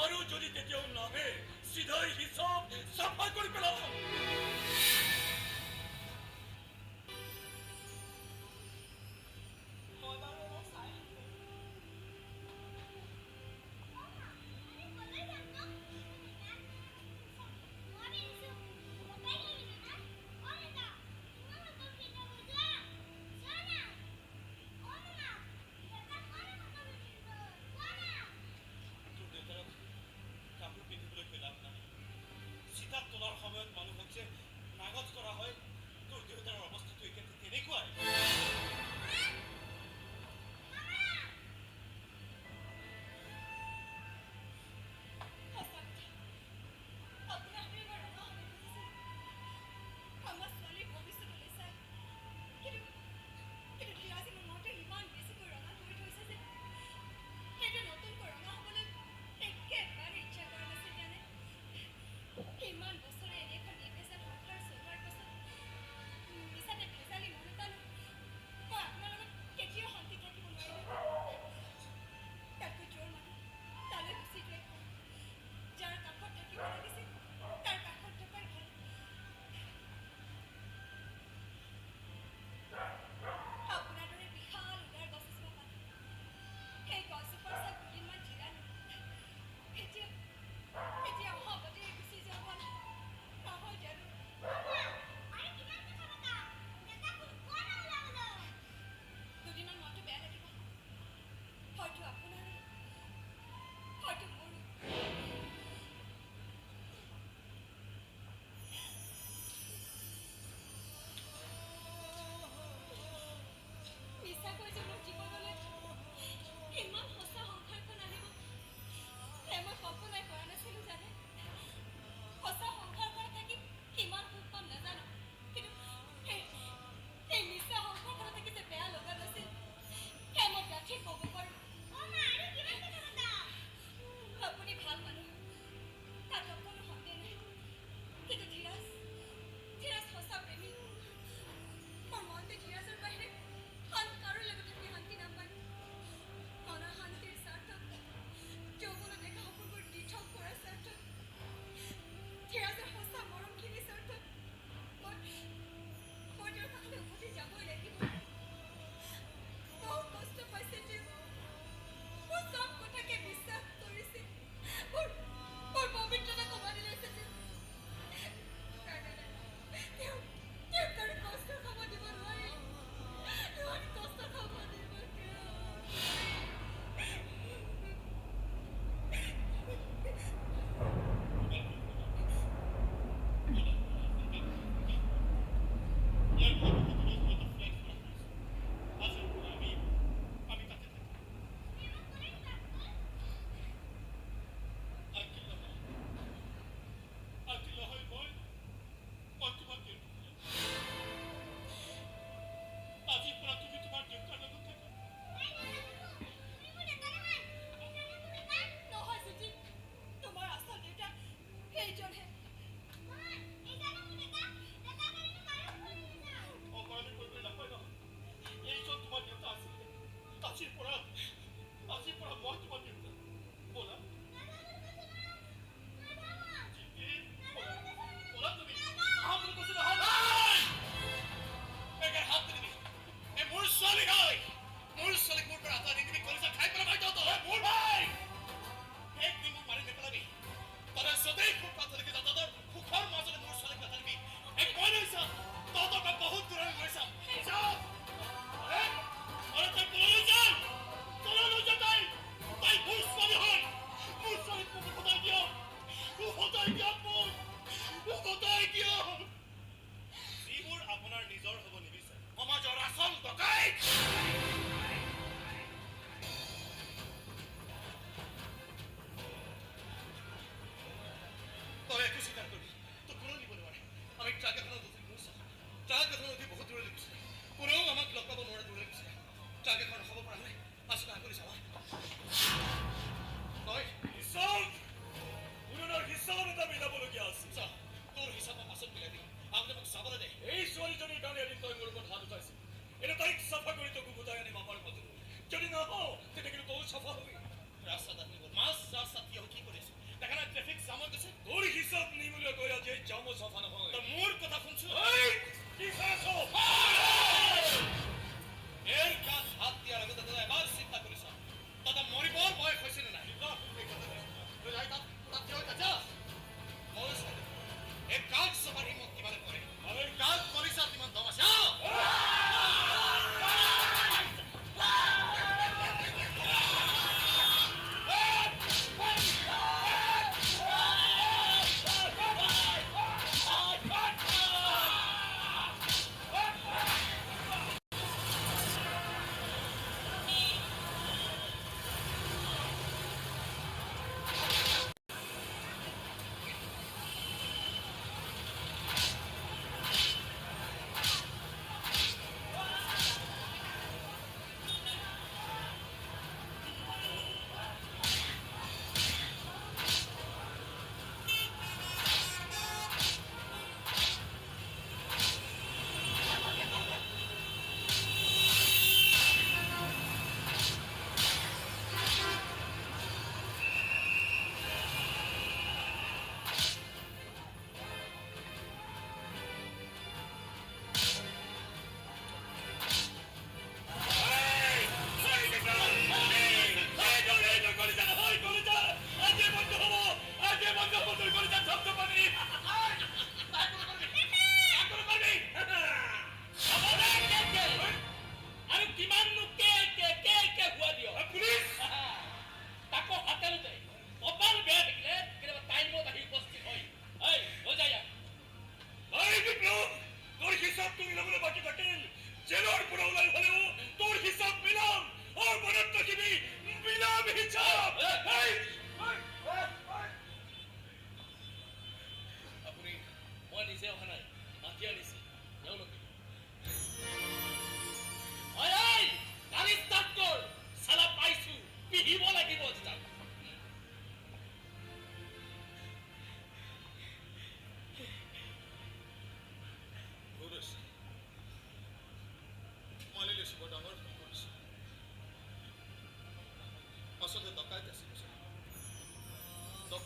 আৰু যদি তেতিয়াও নাহে চিধাই হিচাপ চাফা কৰি পেলাওঁ কাপোৰ পিন্ধিবলৈ পেলাম নাই চিতাত তোলাৰ সময়ত মানুহ হওক যে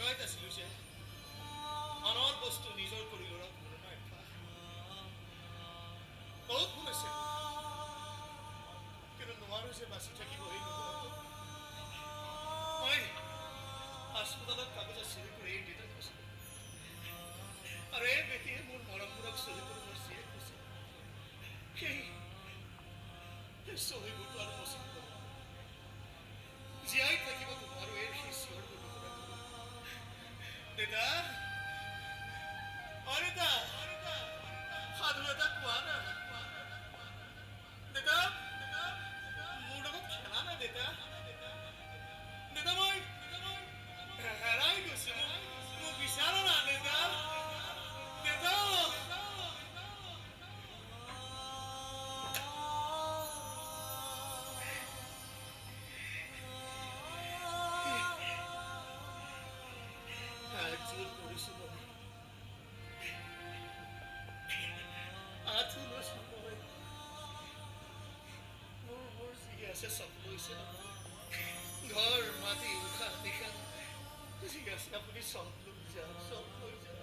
ডকাইত আছিলোঁ যে আনৰ বস্তু নিজৰ কৰি লোৱাৰ পুৰণা অভ্যাস বহুত ভুল আছে কিন্তু নোৱাৰো যে বাচি থাকিব এই নোহোৱাটো মই হাস্পতালত কাগজত চহী কৰি এই ডেটত গৈছিলোঁ আৰু এই বেটিয়ে মোৰ মৰমবোৰক চহী কৰিব চিয়ে কৈছে সেই চহীবোৰটো আৰু মচিব জীয়াই থাকিব তোমাৰো এই সেই চিঞৰবোৰ দেউতা অ দেউতা সাধু এটা কোৱা না দেউতা মোৰ লগত খেলা নাই দেউতা দেউতা মই হেৰাই গৈছো মোক বিচাৰা না দেউতা দেউতা জোৰ কৰিছো আঁঠু লৈছো মই মোৰ যি আছে চব লৈছে ঘৰ মাটি উশাহ নিশাহ যি আছে আপুনি চব লৈ যাওক চব লৈ যাওক